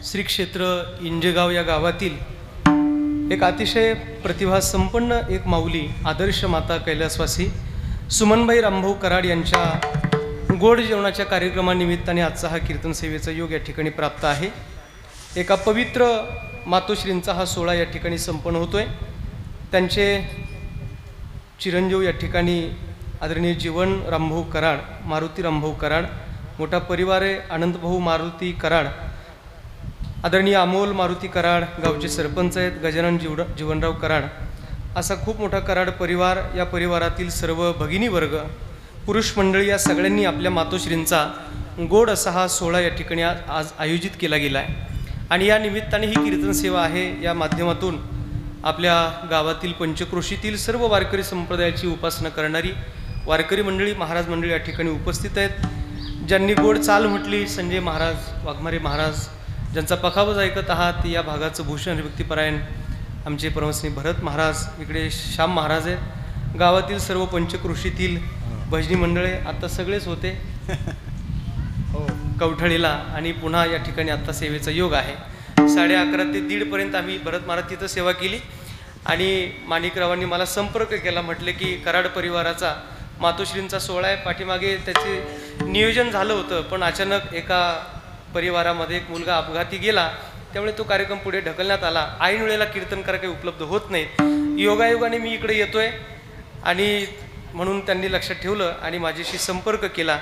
श्री क्षेत्र इंजेगाव या गावातील एक अतिशय प्रतिभासंपन्न एक माऊली आदर्श माता कैलासवासी सुमनबाई रामभाऊ कराड यांच्या गोड जेवणाच्या कार्यक्रमानिमित्ताने आजचा हा कीर्तन सेवेचा योग या ठिकाणी प्राप्त आहे। एका पवित्र मातोश्रींचा हा सोहळा या ठिकाणी संपन्न होतोय। त्यांचे चिरंजीव या ठिकाणी आदरणीय जीवन रामभाऊ कराड, मारुती रामभाऊ कराड, मोठा परिवार आहे, आनंदभाऊ मारुती कराड, आदरणीय अमोल मारुती कराड, गावचे सरपंच आहेत गजानन जीवनराव कराड, असा खूप मोठा कराड परिवार। या परिवारातील सर्व भगिनी वर्ग, पुरुष मंडळी या सगळ्यांनी आपल्या मातोश्रींचा गोड असा हा सोहळा या ठिकाणी आज आयोजित केला गेला आहे। आणि या निमित्ताने ही कीर्तन सेवा आहे, या माध्यमातून आपल्या गावातील पंचक्रोशीतील सर्व वारकरी संप्रदायाची उपासना करणारी वारकरी मंडळी, महाराज मंडळी या ठिकाणी उपस्थित आहेत। ज्यांनी गोड चाल म्हटली संजय महाराज, वाघमारे महाराज, ज्यांचा पखावज ऐकत आहात या भागाचं भूषण हरिभक्तीपरायण आमचे परमश्री भरत महाराज, इकडे श्याम महाराज आहेत। गावातील सर्व पंचक्रोशीतील भजनी मंडळे आता सगळेच होते कवठळीला आणि पुन्हा या ठिकाणी आता सेवेचा योग आहे। 11:30 ते 1:30 पर्यंत आम्ही भरत महाराज तिथं सेवा केली आणि माणिकरावांनी मला संपर्क केला, म्हटले की कराड परिवाराचा मातोश्रींचा सोहळा आहे, पाठीमागे त्याचे नियोजन झालं होतं पण अचानक एका परिवारामध्ये एक मुलगा अपघाती गेला, त्यामुळे तो कार्यक्रम पुढे ढकलण्यात आला। ऐन वेळेला कीर्तनकार काही उपलब्ध होत नाहीत, योगायोगाने मी इकडे येतोय आणि म्हणून त्यांनी लक्षात ठेवलं आणि माझ्याशी संपर्क केला।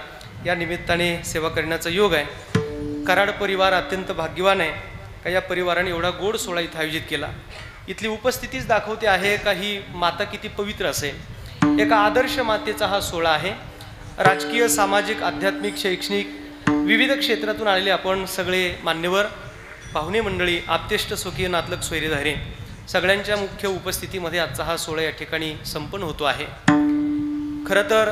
या निमित्ताने सेवा करण्याचा योग आहे। कराड परिवार अत्यंत भाग्यवान आहे का या परिवाराने एवढा गोड सोहळा इथं आयोजित केला। इथली उपस्थितीच दाखवते आहे का ही माता किती पवित्र असेल। एका आदर्श मातेचा हा सोहळा आहे। राजकीय, सामाजिक, आध्यात्मिक, शैक्षणिक विविध क्षेत्रातून आलेले आपण सगळे मान्यवर, पाहुणे मंडळी, आप्तेष्ट, स्वकीय, नातलग, स्वैरीधारे सगळ्यांच्या मुख्य उपस्थितीमध्ये आजचा हा सोहळा या ठिकाणी संपन्न होतो आहे। खरं तर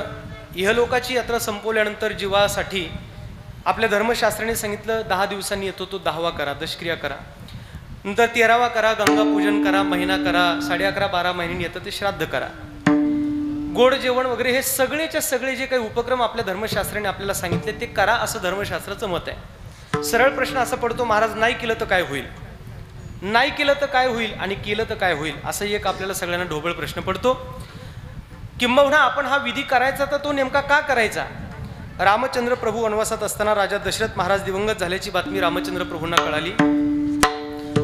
इहलोकाची यात्रा संपवल्यानंतर जीवासाठी आपल्या धर्मशास्त्राने सांगितलं 10 दिवसांनी येतो तो 10वा करा, दशक्रिया करा, नंतर 13वा करा, गंगा पूजन करा, महिना करा, 11.5 12 महिन्यांनी येतं ते श्राद्ध करा, गोड जेवण वगैरे हे सगळेच्या सगळे जे काही उपक्रम आपल्या धर्मशास्त्राने आपल्याला सांगितले ते करा असं धर्मशास्त्राचं मत आहे। सरळ प्रश्न असा पडतो, महाराज नाही केलं तर काय होईल, नाही केलं तर काय होईल आणि केलं तर काय होईल, असं एक आपल्याला सगळ्यांना ढोबळ प्रश्न पडतो। किंबहुना आपण हा विधी करायचा तर तो नेमका का करायचा। रामचंद्र प्रभू वनवासात असताना राजा दशरथ महाराज दिवंगत झाल्याची बातमी रामचंद्र प्रभूंना कळाली।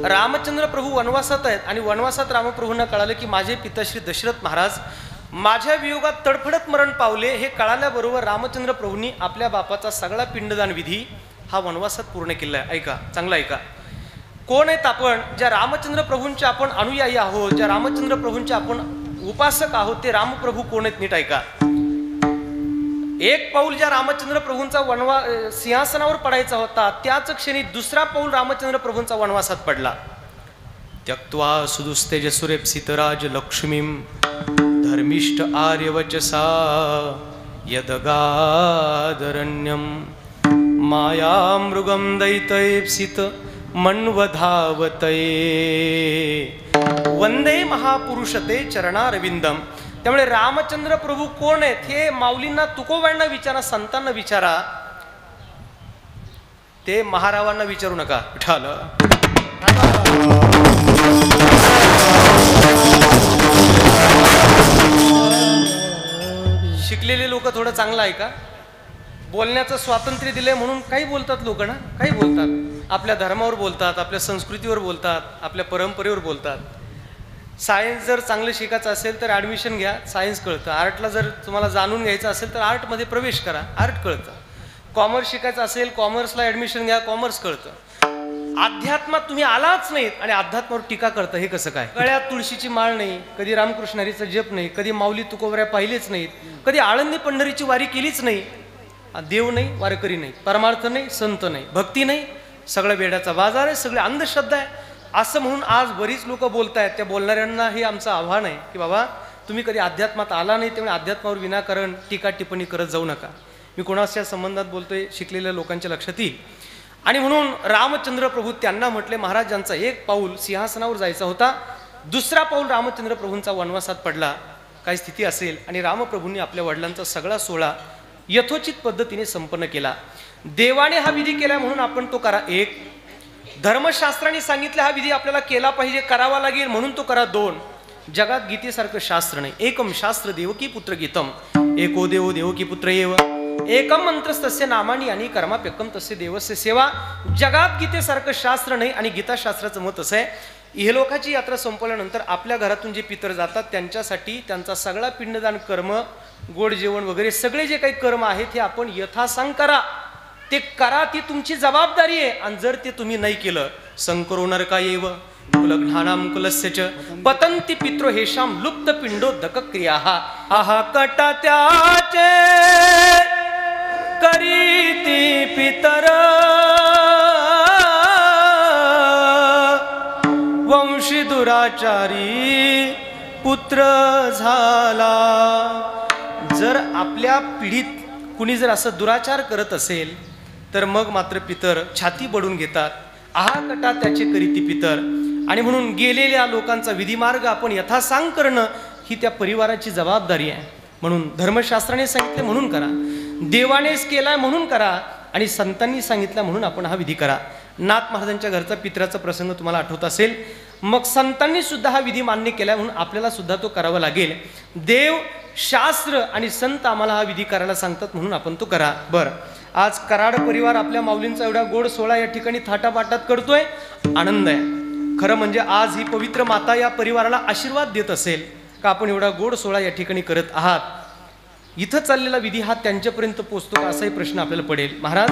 रामचंद्र प्रभू वनवासात आहेत आणि वनवासात रामप्रभूंना कळालं की माझे पिताश्री दशरथ महाराज माझ्या वियोगात तडफडत मरण पावले। हे कळाल्याबरोबर रामचंद्र प्रभूंनी आपल्या बापाचा सगळा पिंडदान विधी हा वनवासात पूर्ण केला आहे। ऐका, चांगला ऐका, कोण आहेत आपण, ज्या रामचंद्र प्रभूंचे आपण अनुयायी आहोत, ज्या रामचंद्र प्रभूंचे आपण उपासक आहोत, ते रामप्रभू कोण आहेत नीट ऐका। एक पाऊल ज्या रामचंद्र प्रभूंचा सिंहासनावर पडायचा होता त्याच क्षणी दुसरा पाऊल रामचंद्र प्रभूंचा वनवासात पडला। त्यक्त्वा सुदुस्तेजसुरेप्सितराज लक्ष्मीं धर्मिष्ठ आर्यवचसा यदगादरण्यं मायामृगं दैतैप्सित मन्वधावतये वंदे महापुरुषते चरणारविंदम। त्यामुळे रामचंद्र प्रभू कोण आहेत हे माऊलींना, तुकोबांना विचारा, संतांना विचारा, ते महारावांना विचारू नका। विठाल शिकलेले लोक थोडं चांगलं ऐका, बोलण्याचं स्वातंत्र्य दिलंय म्हणून काही बोलतात लोक ना, काही बोलतात, आपल्या धर्मावर बोलतात, आपल्या संस्कृतीवर बोलतात, आपल्या परंपरेवर बोलतात। सायन्स जर चांगलं शिकायचं असेल तर ॲडमिशन घ्या, सायन्स कळतं। आर्टला जर तुम्हाला जाणून घ्यायचं असेल तर आर्टमध्ये प्रवेश करा, आर्ट कळतं। कॉमर्स शिकायचं असेल, कॉमर्सला ॲडमिशन घ्या, कॉमर्स कळतं। अध्यात्मात तुम्ही आलाच नाहीत आणि अध्यात्मावर टीका करता, हे कसं काय। गळ्यात तुळशीची माळ नाही, कधी रामकृष्ण हरीचा जप नाही, कधी माऊली तुकोबऱ्या पाहिलेच नाहीत, कधी आळंदी पंढरीची वारी केलीच नाही, देव नाही, वारकरी नाही, परमार्थ नाही, संत नाही, भक्ती नाही, सगळा वेड्याचा बाजार आहे, सगळे अंधश्रद्धा आहे असं म्हणून आज बरीच लोक बोलतायत। त्या बोलणाऱ्यांना हे आमचं आव्हान आहे की बाबा तुम्ही कधी अध्यात्मात आला नाही, त्यामुळे अध्यात्मावर विनाकारण टीका टिप्पणी करत जाऊ नका। मी कोणाच्या संबंधात बोलतोय शिकलेल्या लोकांच्या लक्षात येईल। आणि म्हणून रामचंद्र प्रभू त्यांना म्हटले, महाराज ज्यांचा एक पाऊल सिंहासनावर जायचा होता, दुसरा पाऊल रामचंद्र प्रभूंचा वनवासात पडला, काय स्थिती असेल। आणि रामप्रभूंनी आपल्या वडिलांचा सगळा सोहळा यथोचित पद्धतीने संपन्न केला। देवाने हा विधी केला म्हणून आपण तो करा, एक। धर्मशास्त्राने सांगितलं हा विधी आपल्याला केला पाहिजे, करावा लागेल, म्हणून तो करा. 2, जगात गीतेसारखं शास्त्र नाही. एकम शास्त्र देवकी पुत्र गीतम, एको देवो देवकी पुत्र एव, एकम मंत्रस्तस्य नामानी आणि कर्माप्यकम तस्य देवस्य सेवा. जगात गीतेसारखं शास्त्र नाही. आणि गीताशास्त्राचं मत असं आहे, इहलोकाची यात्रा संपल्यानंतर आपल्या घरातून जे पितर जातात त्यांच्यासाठी त्यांचा सगळा पिंडदान कर्म, गोड जेवण वगैरे सगळे जे काही कर्म आहेत हे आपण यथासांग करा. ते करा, ती तुमची जबाबदारी आहे. आणि जर ते तुम्ही नाही केलं, संकरो नरका येव कुलघ्नानाम कुलस्य च पतंती पित्रो हेशाम लुप्त पिंडोदक क्रियाः आहा कटा त्याचे करीती पितर वंशी दुराचारी पुत्र झाला. जर आपल्या पिढीत कुणी जर असं दुराचार करत असेल तर मग मात्र पितर छाती बडून घेतात. आहा कटा त्याचे करीती पितर. आणि म्हणून गेलेल्या लोकांचा विधिमार्ग आपण यथासांग करणं ही त्या परिवाराची जबाबदारी आहे. म्हणून धर्मशास्त्राने सांगितले म्हणून करा, देवानेच केलाय म्हणून करा, आणि संतांनी सांगितलं म्हणून आपण हा विधी करा. नाथ महाराजांच्या घरचा पितराचा प्रसंग तुम्हाला आठवत असेल. मग संतांनी सुद्धा हा विधी मान्य केलाय म्हणून आपल्याला सुद्धा तो करावा लागेल. देव, शास्त्र आणि संत आम्हाला हा विधी करायला सांगतात म्हणून आपण तो करा. बरं, आज कराड परिवार आपल्या माऊलींचा एवढा गोड सोहळा या ठिकाणी थाटापाटात करतोय, आनंद आहे. खरं म्हणजे आज ही पवित्र माता या परिवाराला आशीर्वाद देत असेल का आपण एवढा गोड सोहळा या ठिकाणी करत आहात. इथं चाललेला विधी हा त्यांच्यापर्यंत पोहोचतो का असाही प्रश्न आपल्याला पडेल. महाराज,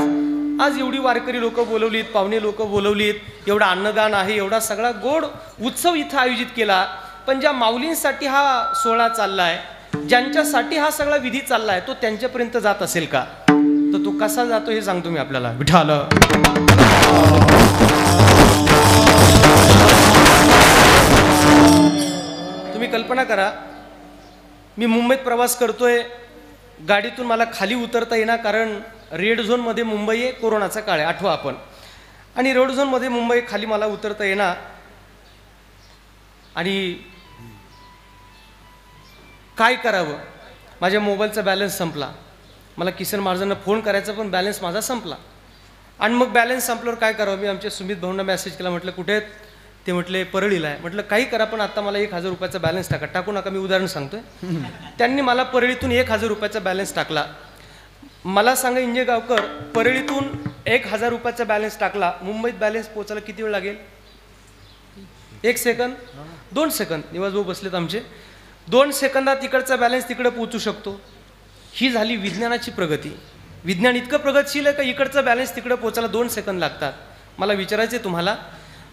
आज एवढी वारकरी लोक बोलवलीत, पाहुणे लोक बोलवलीत, एवढा अन्नदान आहे, एवढा सगळा गोड उत्सव इथं आयोजित केला, पण ज्या माऊलींसाठी हा सोहळा चाललाय, ज्यांच्यासाठी हा सगळा विधी चाललाय, तो त्यांच्यापर्यंत जात असेल का? तर तो कसा जातो हे सांगतो मी आपल्याला. विठाल, तुम्ही कल्पना करा, मी मुंबईत प्रवास करतोय, गाडीतून मला खाली उतरता येणार कारण रेड झोनमध्ये मुंबई आहे, कोरोनाचा काळ आहे, आठवा आपण. आणि रेड झोनमध्ये मुंबई खाली मला उतरता येणार. आणि काय करावं, माझ्या मोबाईलचा बॅलन्स संपला, मला किसन महाराजांना फोन करायचा पण बॅलन्स माझा संपला. आणि मग बॅलन्स संपल्यावर काय करावं, मी आमच्या सुमित भाऊंना मेसेज केला, म्हटलं कुठे आहेत ते, म्हटले परळीला आहे. म्हटलं काही करा पण आता मला 1000 रुपयाचा बॅलन्स टाका. टाकू नका, मी उदाहरण सांगतोय. त्यांनी मला परळीतून 1000 रुपयाचा बॅलन्स टाकला. मला सांगा इंजेगावकर, परळीतून 1000 रुपयाचा बॅलन्स टाकला, मुंबईत बॅलन्स पोचायला किती वेळ लागेल? 1 सेकंद, 2 सेकंद. निवास भाऊ बसलेत आमचे. 2 सेकंदात इकडचा बॅलन्स तिकडे पोहोचू शकतो. ही झाली विज्ञानाची प्रगती. विज्ञान इतकं प्रगतशील आहे का इकडचा बॅलन्स तिकडे पोचायला 2 सेकंद लागतात. मला विचारायचं आहे तुम्हाला,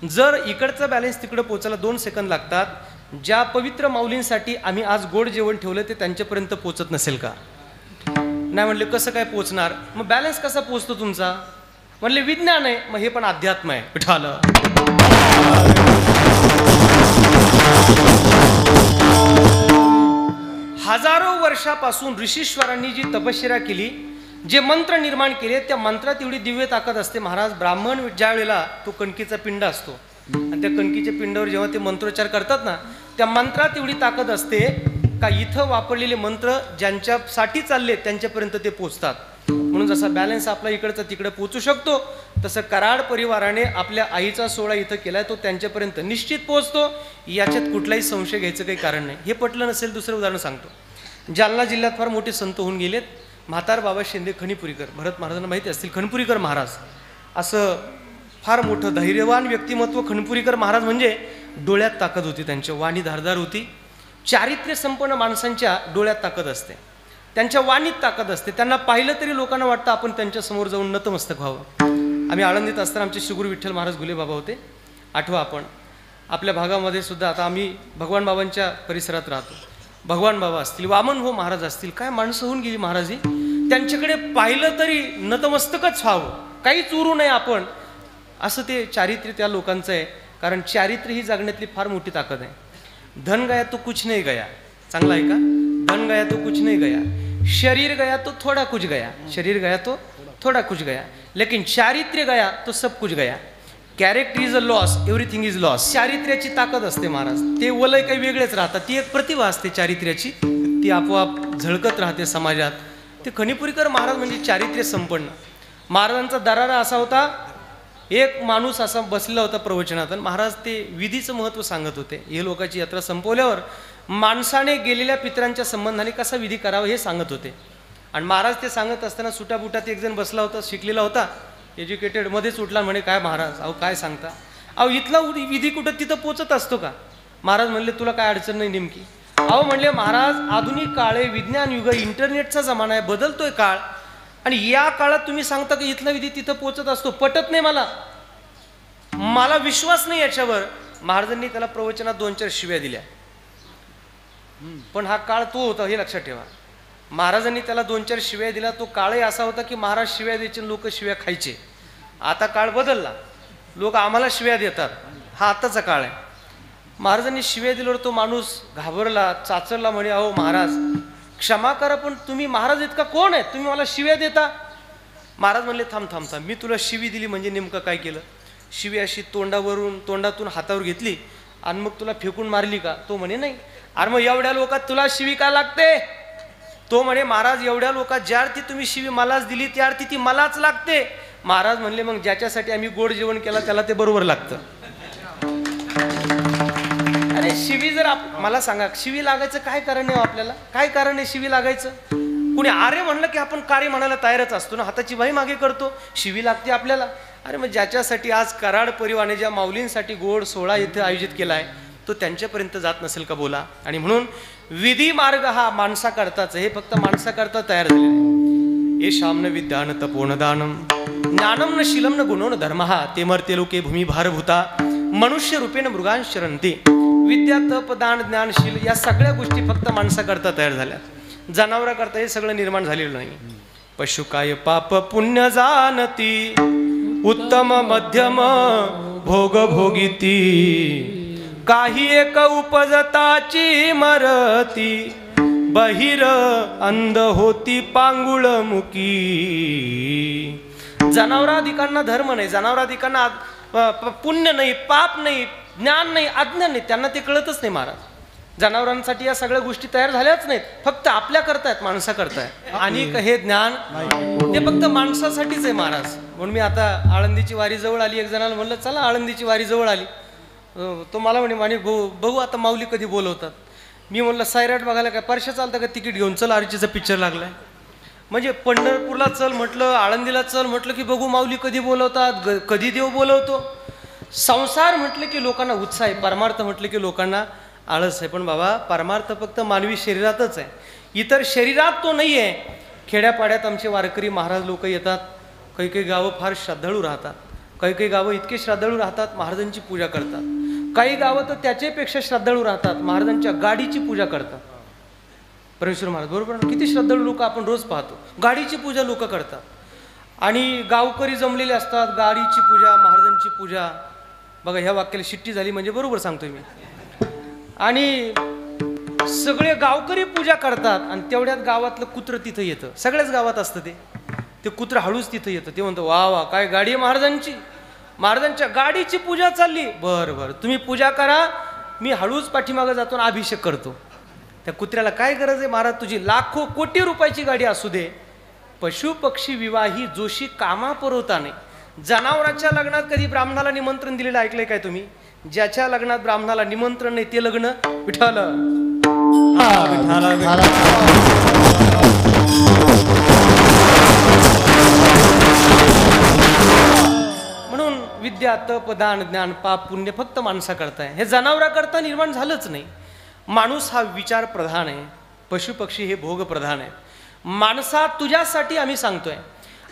जर इकडचा बॅलन्स तिकडे पोचायला 2 सेकंद लागतात, ज्या पवित्र माऊलींसाठी आम्ही आज गोड जेवण ठेवलं ते त्यांच्यापर्यंत पोचत नसेल का? नाही म्हणले, कसं काय पोचणार? मग बॅलन्स कसा पोचतो तुमचा? म्हणले विज्ञान आहे. मग हे पण अध्यात्म आहे. विठाल, हजारो वर्षापासून ऋषीश्वरांनी जी तपश्चर्या केली, जे मंत्र निर्माण केले, त्या मंत्रात एवढी दिव्य ताकद असते. महाराज, ब्राह्मण ज्या वेळेला तो कणकीचा पिंड असतो आणि त्या कणकीच्या पिंडावर जेव्हा ते मंत्रोच्चार करतात ना, त्या मंत्रात एवढी ताकद असते का इथं वापरलेले मंत्र ज्यांच्यासाठी चालले त्यांच्यापर्यंत ते पोचतात. म्हणून जसा बॅलन्स आपला इकडचा तिकडे पोचू शकतो, तसं कराड परिवाराने आपल्या आईचा सोहळा इथं केलाय, तो त्यांच्यापर्यंत निश्चित पोचतो. याच्यात कुठलाही संशय घ्यायचं काही कारण नाही. हे पटलं नसेल, दुसरं उदाहरण सांगतो. जालना जिल्ह्यात फार मोठे संत होऊन गेलेत. म्हातार बाबा शिंदे खणीपुरीकर, भरत महाराजांना माहिती असतील, खणपुरीकर महाराज. असं फार मोठं धैर्यवान व्यक्तिमत्व खणपुरीकर महाराज. म्हणजे डोळ्यात ताकद होती, त्यांच्या वाणी धारदार होती. चारित्र्य संपन्न माणसांच्या डोळ्यात ताकद असते, त्यांच्या वाणीत ताकद असते. त्यांना पाहिलं तरी लोकांना वाटतं आपण त्यांच्यासमोर जाऊन नतमस्तक व्हावं. आम्ही आळंदीत असताना आमचे शिगुरू विठ्ठल महाराज गुले बाबा होते, आठवा आपण. आपल्या भागामध्ये सुद्धा आता आम्ही भगवान बाबांच्या परिसरात राहतो. भगवान बाबा असतील, वामन हो महाराज असतील, काय माणसं होऊन गेली महाराजी. त्यांच्याकडे पाहिलं तरी नतमस्तकच व्हावं, काहीच उरू नये आपण, असं ते चारित्र्य त्या लोकांचं आहे. कारण चारित्र्य ही जगण्यातली फार मोठी ताकद आहे. धन गया तो कुछ नहीं गया, चांगला आहे का? धन गया तो कुछ नहीं गया, शरीर गया तो थोड़ा कुछ गया, शरीर गया तो थोड़ा कुछ गया, लेकिन चारित्र्य गया तो सब कुछ गया. Character is a loss, everything is loss. चारित्र्याची ताकद असते महाराज. ते वलय काही वेगळेच राहतात. ती एक प्रतिभा असते चारित्र्याची, ती आपोआप झळकत राहते समाजात. ते खणीपुरीकर महाराज म्हणजे चारित्र्य संपन्न. महाराजांचा दरारा असा होता, एक माणूस असा बसलेला होता प्रवचनात आणि महाराज ते विधीचं महत्त्व सांगत होते. हे लोकांची यात्रा संपवल्यावर माणसाने गेलेल्या पितरांच्या संबंधाने कसा विधी करावा हे सांगत होते. आणि महाराज ते सांगत असताना सुटाबुटात एक जण बसला होता, शिकलेला होता, एज्युकेटेड, मध्येच उठला, म्हणे काय महाराज, अहो काय सांगता, अहो इथला विधी कुठं तिथं पोचत असतो का? महाराज म्हणले तुला काय अडचण नाही नेमकी? अहो म्हणले महाराज, आधुनिक काळ आहे, विज्ञान युग, इंटरनेटचा जमाना आहे, बदलतोय काळ, आणि या काळात तुम्ही सांगता की इथला विधी तिथं पोचत असतो, पटत नाही मला विश्वास नाही याच्यावर. महाराजांनी त्याला प्रवचनात 2-4 शिव्या दिल्या. पण हा काळ तो होता हे लक्षात ठेवा. महाराजांनी त्याला 2-4 शिव्या दिला. तो काळही असा होता की महाराज शिव्या द्यायचे, लोक शिव्या खायचे. आता काळ बदलला, लोक आम्हाला शिव्या देतात, हा आताचा काळ आहे. महाराजांनी शिव्या दिल्यावर तो माणूस घाबरला, चाचरला, म्हणे अहो महाराज क्षमा करा, पण तुम्ही महाराज इतका कोण आहे, तुम्ही मला शिव्या देता? महाराज म्हणले थांब, मी तुला शिवी दिली म्हणजे नेमकं काय केलं? शिवी अशी तोंडातून हातावर घेतली आणि मग तुला फेकून मारली का? तो म्हणे नाही. अरे मग एवढ्या लोकात तुला शिवी का लागते? तो म्हणे महाराज एवढ्या लोकात ज्या अर्थी तुम्ही शिवी मलाच दिली त्या अर्थी ती मलाच लागते. महाराज म्हणले मग ज्याच्यासाठी आम्ही गोड जेवण केलं त्याला ते बरोबर लागतं. अरे शिवी जर मला सांगा, शिवी लागायचं काय कारण आहे? आपल्याला काय कारण आहे शिवी लागायचं? कुणी आरे म्हणलं की आपण कार्य म्हणायला तयारच असतो ना, हाताची बाई मागे करतो, शिवी लागते आपल्याला. अरे मग ज्याच्यासाठी आज कराड परिवाराने ज्या माऊलींसाठी गोड सोहळा इथे आयोजित केला आहे तो त्यांच्यापर्यंत जात नसेल का बोला? आणि म्हणून विधी मार्ग हा माणसाकरताच, हे फक्त माणसाकरता तयार झालेला आहे. ये शामन विद्यान तपोनदानम ज्ञानम न शीलम न गुणो न धर्म ते मर्ते लोके भूमी भारभूता मनुष्य रूपेण मृगां शरणते. विद्या, तप, दान, ज्ञानशील या सगळ्या गोष्टी फक्त माणसाकरता तयार झाल्या, जनावराकरता हे सगळं निर्माण झालेलं नाही. पशु काय पाप पुण्य जाणती उत्तम मध्यम भोग भोगिती काही एक उपजताची मरती बहिर अंध होती पांगुळ मुकी. जनावराधिकांना धर्म नाही, जनावराधिकांना पुण्य नाही, पाप नाही, ज्ञान नाही, अज्ञान नाही, त्यांना ते कळतच नाही. महाराज जनावरांसाठी या सगळ्या गोष्टी तयार झाल्याच नाहीत, फक्त आपल्या करतायत, माणसा करतायत. आणि हे ज्ञान ते फक्त माणसासाठीच आहे महाराज. म्हणून मी आता आळंदीची वारी जवळ आली, एक जणाला म्हणलं चला आळंदीची वारी जवळ आली, तो मला म्हणे बघू आता माऊली कधी बोलवतात. मी म्हणलं सैराट बघायला काय परशा चालतं का, तिकीट घेऊन चल, आरचीचा पिक्चर लागलाय. म्हणजे पंढरपूरला चल म्हटलं, आळंदीला चल म्हटलं की बघू माऊली कधी बोलवतात, कधी देव बोलवतो. संसार म्हटलं की लोकांना उत्साह आहे, परमार्थ म्हटलं की लोकांना आळस आहे. पण बाबा परमार्थ फक्त मानवी शरीरातच आहे, इतर शरीरात तो नाही आहे. खेड्यापाड्यात आमचे वारकरी महाराज लोक येतात, काही काही गावं फार श्रद्धाळू राहतात, काही काही गावं इतके श्रद्धाळू राहतात महाराजांची पूजा करतात, काही गावं तर त्याच्यापेक्षा श्रद्धाळू राहतात, महाराजांच्या गाडीची पूजा करतात. परमेश्वर महाराज बरोबर, किती श्रद्धाळू लोक आपण रोज पाहतो, गाडीची पूजा लोक करतात. आणि गावकरी जमलेले असतात, गाडीची पूजा, महाराजांची पूजा. बघा ह्या वाक्याला शिट्टी झाली म्हणजे बरोबर सांगतोय मी. आणि सगळे गावकरी पूजा करतात आणि तेवढ्यात गावातलं कुत्र तिथं येतं, सगळ्याच गावात असतं ते कुत्र हळूच तिथं येतं. ते म्हणतं वा वा काय गाडी आहे महाराजांची, महाराजांच्या गाडीची पूजा चालली, बरं तुम्ही पूजा करा, मी हळूच पाठीमागं जातो आणि अभिषेक करतो. त्या कुत्र्याला काय गरज आहे महाराज, तुझी लाखो कोटी रुपयाची गाडी असू दे, पशु पक्षी विवाही जोशी कामा पुरवता नाही. जनावरांच्या लग्नात कधी ब्राह्मणाला निमंत्रण दिलेलं ऐकलंय काय तुम्ही? ज्याच्या लग्नात ब्राह्मणाला निमंत्रण नाही ते लग्न विठ्ठल. म्हणून विद्या, तप, दान, ज्ञान, पाप, पुण्य फक्त माणसा करताय, हे जनावरा करता निर्माण झालंच नाही. माणूस हा विचार प्रधान आहे, पशु पक्षी हे भोग प्रधान आहे. माणसा तुझ्यासाठी आम्ही सांगतोय.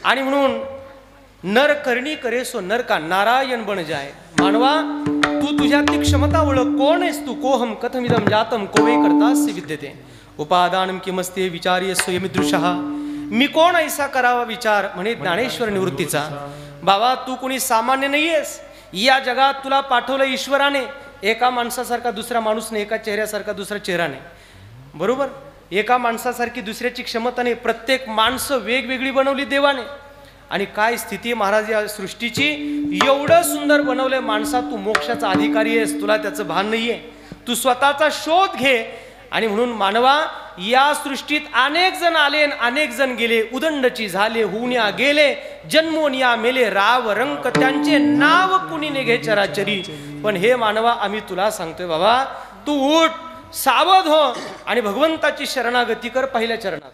आणि म्हणून नर करणी करे सो नर का नारायण बन जाय. मानवा तू तुझ्यातली क्षमता ओळख, कोण आहेस तू, कोहम कथमिदम जातम कोवे करतास विद्यते उपादानम किमस्ते विचार्य स्वयमिदृशः. मी कोण ऐसा करावा विचार म्हणे ज्ञानेश्वर निवृत्तीचा. बाबा तू कोणी सामान्य नाहीयेस, या जगात तुला पाठवलं ईश्वराने. एका माणसासारखा दुसरा माणूस नाही, एका चेहऱ्यासारखा दुसरा चेहरा नाही, बरोबर. एका माणसासारखी दुसऱ्याची क्षमता नाही, प्रत्येक माणसं वेगवेगळी बनवली देवाने. आणि काय स्थिती महाराज या सृष्टीची, एवढं सुंदर बनवलंय. माणसा तू मोक्षाचा अधिकारी आहेस, तुला त्याचं भान नाहीये. तू स्वतःचा शोध घे आणि म्हणून मानवा या सृष्टीत अनेक जण आले अनेक जण गेले, उदंडची झाले होऊन्या गेले, जन्मोनिया मेले राव रंक त्यांचे नाव कुणी निघे चराचरी. पण हे मानवा आम्ही तुला सांगतोय बाबा, तू उठ, सावध हो आणि भगवंताची शरणागती कर पहिल्या चरणात.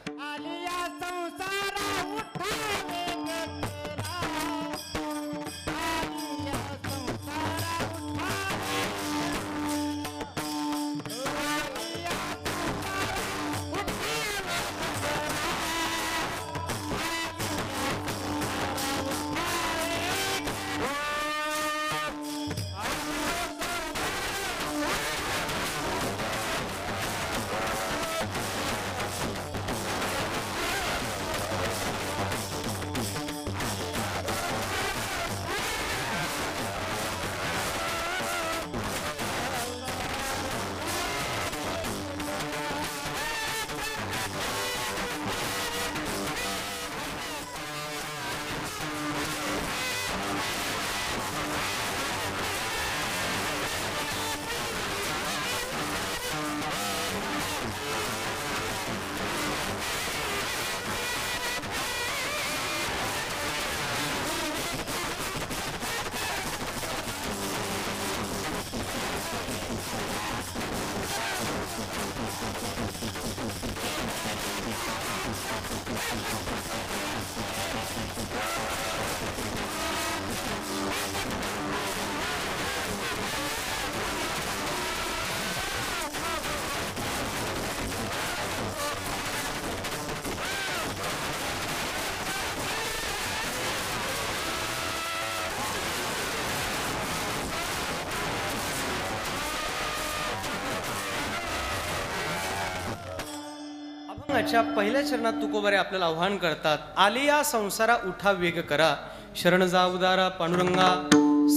पहिल्या चरणात तुकोबारे आपल्याला आव्हान करतात, आले या संसारा उठा वेग करा, शरण जा उदारा पांडुरंगा.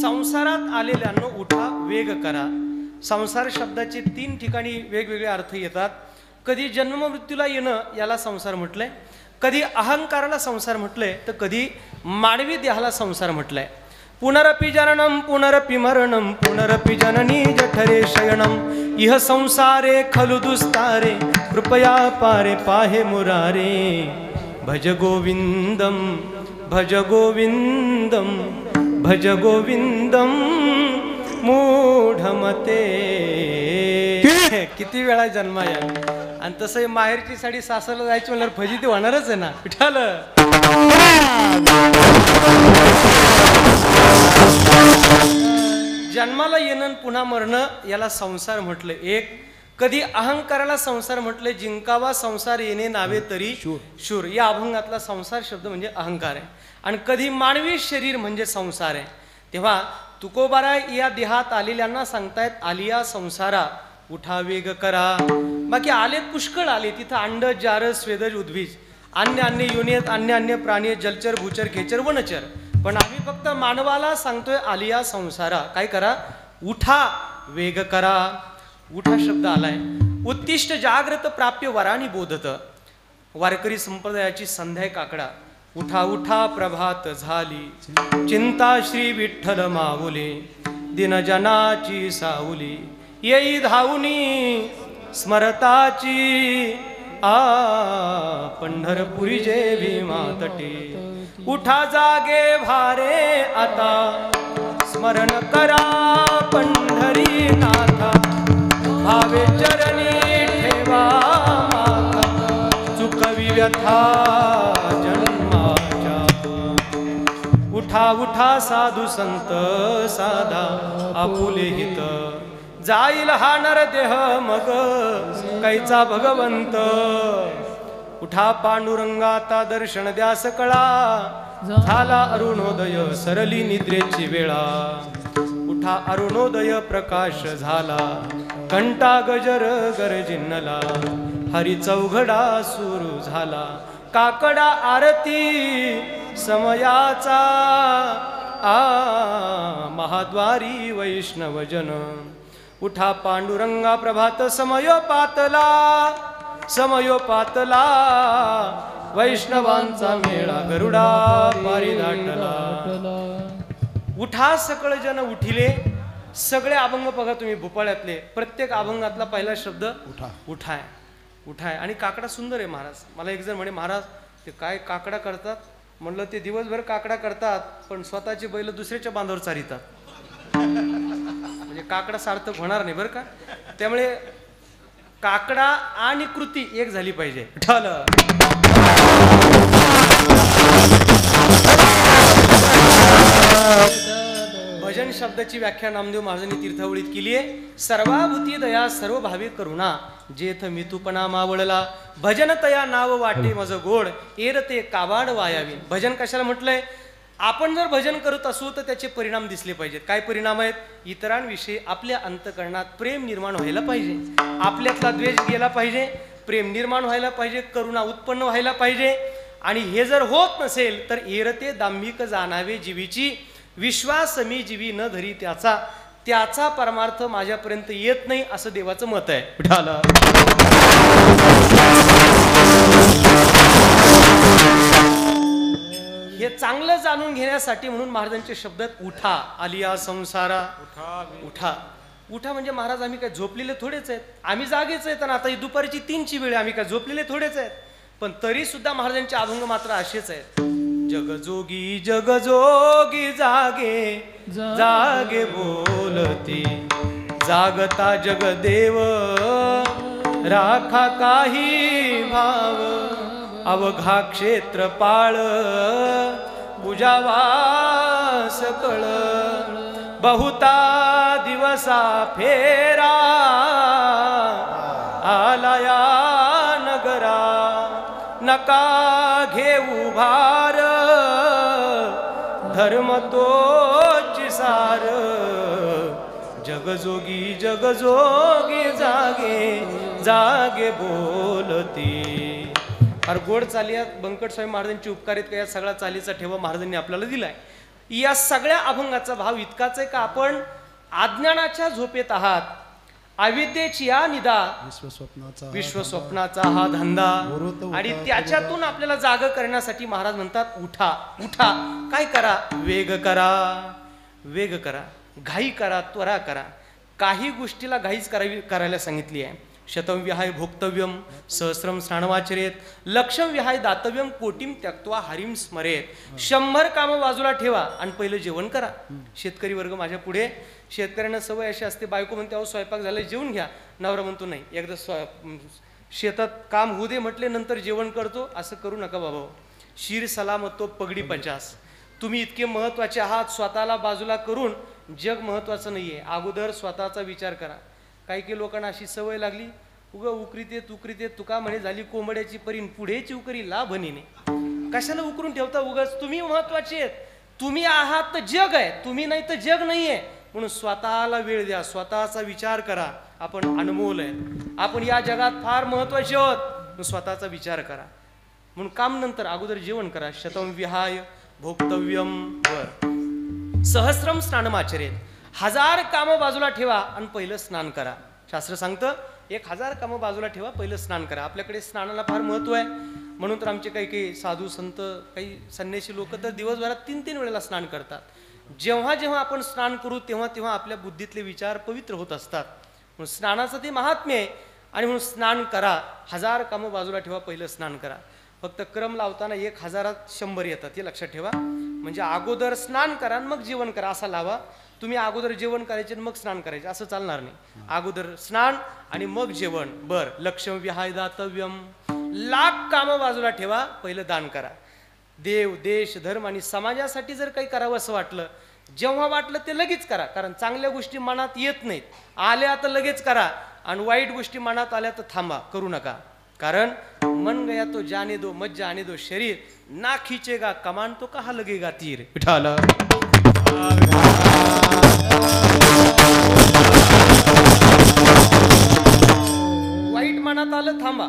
संसारात आलेल्यांनो उठा वेग करा. संसार शब्दाचे 3 ठिकाणी वेगवेगळे अर्थ येतात. कधी जन्म मृत्यूला येणं याला संसार म्हटलंय, कधी अहंकाराला संसार म्हटलंय, तर कधी मानवी देहाला संसार म्हटलंय. पुनरपि जननम पुनरपि मरणम पुनरपि जननी जठरे शयनम इह संसारे खलु दुस्तारे कृपया पारे पाहे मुरारे. भज गोविंदम भज गोविंदम भज गोविंदम मूढमते. किती वेळा जन्माया. आणि तसं माहेरची साडी सासरला जायची म्हणल्यावर फजिती होणारच आहे ना. विठाल जन्माला येणं पुन्हा मरणं याला संसार म्हटलं एक. कधी अहंकाराला संसार म्हटले, जिंकावा संसार येणे नावे तरी शूर. या अभंगातला संसार शब्द म्हणजे अहंकार आहे. आणि कधी मानवी शरीर म्हणजे संसार आहे. तेव्हा तुकोबारा या देहात आलेल्यांना सांगतायत, आलिया संसारा उठा वेग करा. बाकी आलेत पुष्कळ आले, तिथं अंड जार स्वेदज उद्भिज अन्य अन्य योनीत अन्य अन्य प्राणी जलचर भूचर खेचर वनचर. पण आम्ही फक्त मानवाला सांगतोय, आलिया संसारा काय करा, उठा वेग करा. उठा शब्द आलाय. उत्तिष्ठ जाग्रत प्राप्य वराणी बोधत. वारकरी संप्रदायाची संध्या काकडा. उठा उठा प्रभात झाली, चिंता श्री विठ्ठल माऊली, दिनजनाची साऊली येई धावुनी स्मरताची. पंढरपुरी जे भीमा तटे. उठा जागे भारे आता, स्मरण करा पंढरी नाथा, भावे चरणी ठेवा माता, चुकवी व्यथा जन्माच्या. उठा उठा साधू संत साधा आपुले हित, जाईल हा नरदेह मग कैचा भगवंत. उठा पांडुरंगाता दर्शन द्या सकळा, झाला अरुणोदय सरली निद्रेची वेळा. उठा अरुणोदय प्रकाश झाला, घंटा गजर गरजिन्नला, हरी चौघडा सुरू झाला, काकडा आरती समयाचा. महाद्वारी वैष्णवजन. उठा पांडुरंगा प्रभात समयोपातला, समयोपातला वैष्णवांचा मेळा गरुडा पारी दाटला. उठा सकळ जन उठिले, सगळे अभंग बघा तुम्ही भोपाळ्यातले, प्रत्येक अभंगातला पहिला शब्द उठा उठा आहे. उठा आहे. आणि काकडा सुंदर आहे महाराज. मला एक जण म्हणे महाराज ते काय काकडा करतात. म्हणलं ते दिवसभर काकडा करतात पण स्वतःची बैल दुसऱ्याच्या बांधावर चारितात. म्हणजे काकडा सार्थक होणार नाही बरं का. त्यामुळे काकडा आणि कृती एक झाली पाहिजे. ठरलं. भजन शब्दाची व्याख्या नामदेव महाराजांनी तीर्थावळीत केली आहे. सर्वाभूती दया सर्व भावे करुणा जेथ मितुपणा मावळला भजन तया नाव वाटे मज गोड एर ते काबाड वायावी. भजन कशाला म्हटलंय. आपण जर भजन करत असू तर त्याचे परिणाम दिसले पाहिजेत. काय परिणाम आहेत. इतरांविषयी आपल्या अंतःकरणात प्रेम निर्माण व्हायला पाहिजे. आपल्यातला द्वेष गेला पाहिजे. प्रेम निर्माण व्हायला पाहिजे. करुणा उत्पन्न व्हायला पाहिजे. आणि हे जर होत नसेल तर एरते दांभिक जाणावे जीवीची विश्वास मी जीवी न धरी त्याचा परमार्थ माझ्यापर्यंत येत नाही असं देवाचं मत आहे. उठाला. हे चांगलं जाणून घेण्यासाठी म्हणून महाराजांचे शब्द उठा आलिया संसारा. उठा उठा उठा म्हणजे महाराज आम्ही काय झोपलेले थोडेच आहेत. आम्ही जागेच आहेत. आणि आता ही दुपारची 3ची वेळ आम्ही काय झोपलेले थोडेच आहेत. पण तरी सुद्धा महाराजांचे अभंग मात्र असेच आहेत. जगजोगी जगजोगी जागे जागे बोलती जागता जगदेव राखा काही भाव अवघा क्षेत्रपाळ बुजावा सकळ बहुता दिवसा फेरा आलाया नगरा नका घेऊ भार धर्म तोची सार जगजोगी जगजोगी जागे जागे बोलती. अरे गोड चालियात बंकट स्वामी महाराजांची उपकार आहेत का. या सगळ्या चालीचा ठेवा महाराजांनी आपल्याला दिलाय. या सगळ्या अभंगाचा भाव इतकाच आहे का आपण अज्ञानाच्या झोपेत आहात. अविद्येची या निदा विश्वस्वप्नाचा हा धंदा आणि त्याच्यातून आपल्याला जाग करण्यासाठी महाराज म्हणतात उठा उठा. काय करा. वेग करा वेग करा. घाई करा त्वरा करा. काही गोष्टीला घाईच करायला सांगितली आहे. शतम विहाय भोक्तव्यम सहस्रम स्नानमाचरेत लक्षम विहाय दातव्यम कोटीम त्यक्त्वा हरिम स्मरेत. 100 कामं बाजूला ठेवा आणि पहिलं जेवण करा. शेतकरी वर्ग माझ्या पुढे. शेतकऱ्यांना सवय अशी असते बायको म्हणते अहो स्वयंपाक झाला जेवून घ्या. नवरा म्हणतो नाही एकदा शेतात काम होऊ दे म्हटले नंतर जेवण करतो. असं करू नका बाबा. शीर सलामतो पगडी 50. तुम्ही इतके महत्वाचे आहात. स्वतःला बाजूला करून जग महत्वाचं नाहीये. अगोदर स्वतःचा विचार करा. काही लोकांना अशी सवय लागली उकरीत येत तुका म्हणे झाली कोंबड्याची परीन पुढेची उकरी ला भनीने. कशाला उकरून ठेवता उगाच. तुम्ही महत्वाचे आहेत. तुम्ही आहात तर जग आहे. तुम्ही नाही तर जग नाहीये. म्हणून स्वतःला वेळ द्या. स्वतःचा विचार करा. आपण अनमोल आहे. आपण या जगात फार महत्वाचे आहोत. स्वतःचा विचार करा. म्हणून काम नंतर अगोदर जेवण करा. शतम विहाय भोक्तव्यम वर सहस्रम स्नानमाचरेत. 1000 कामं बाजूला ठेवा आणि पहिलं स्नान करा. शास्त्र सांगतं 1000 कामं बाजूला ठेवा पहिलं स्नान करा. आपल्याकडे स्नानाला फार महत्व आहे. म्हणून तर आमचे काही साधू संत काही संन्यासी लोक तर दिवसभरात 3-3 वेळेला स्नान करतात. जेव्हा जेव्हा आपण स्नान करू तेव्हा तेव्हा आपल्या बुद्धीतले विचार पवित्र होत असतात. म्हणून स्नानाचं ते महात्म्य आहे. आणि म्हणून स्नान करा. 1000 कामं बाजूला ठेवा पहिलं स्नान करा. फक्त क्रम लावताना 1000त 100 येतात हे लक्षात ठेवा. म्हणजे अगोदर स्नान करा मग जेवण करा असा लावा. तुम्ही अगोदर जेवण करायचे मग स्नान करायचे असं चालणार नाही. अगोदर स्नान आणि मग जेवण. बर लक्ष्म विहाय दातव्यम. लाख कामं बाजूला ठेवा पहिलं दान करा. देव देश धर्म आणि समाजासाठी जर काही करावं असं वाटलं जेव्हा वाटलं ते लगेच करा. कारण चांगल्या गोष्टी मनात येत नाहीत. आल्या तर लगेच करा आणि वाईट गोष्टी मनात आल्या तर थांबा करू नका. कारण मन गया तो जाने दो मत जाने दो शरीर ना खींचेगा कमान तो कहा लगेगा तीर. उठाला. वाईट मनात आलं थांबा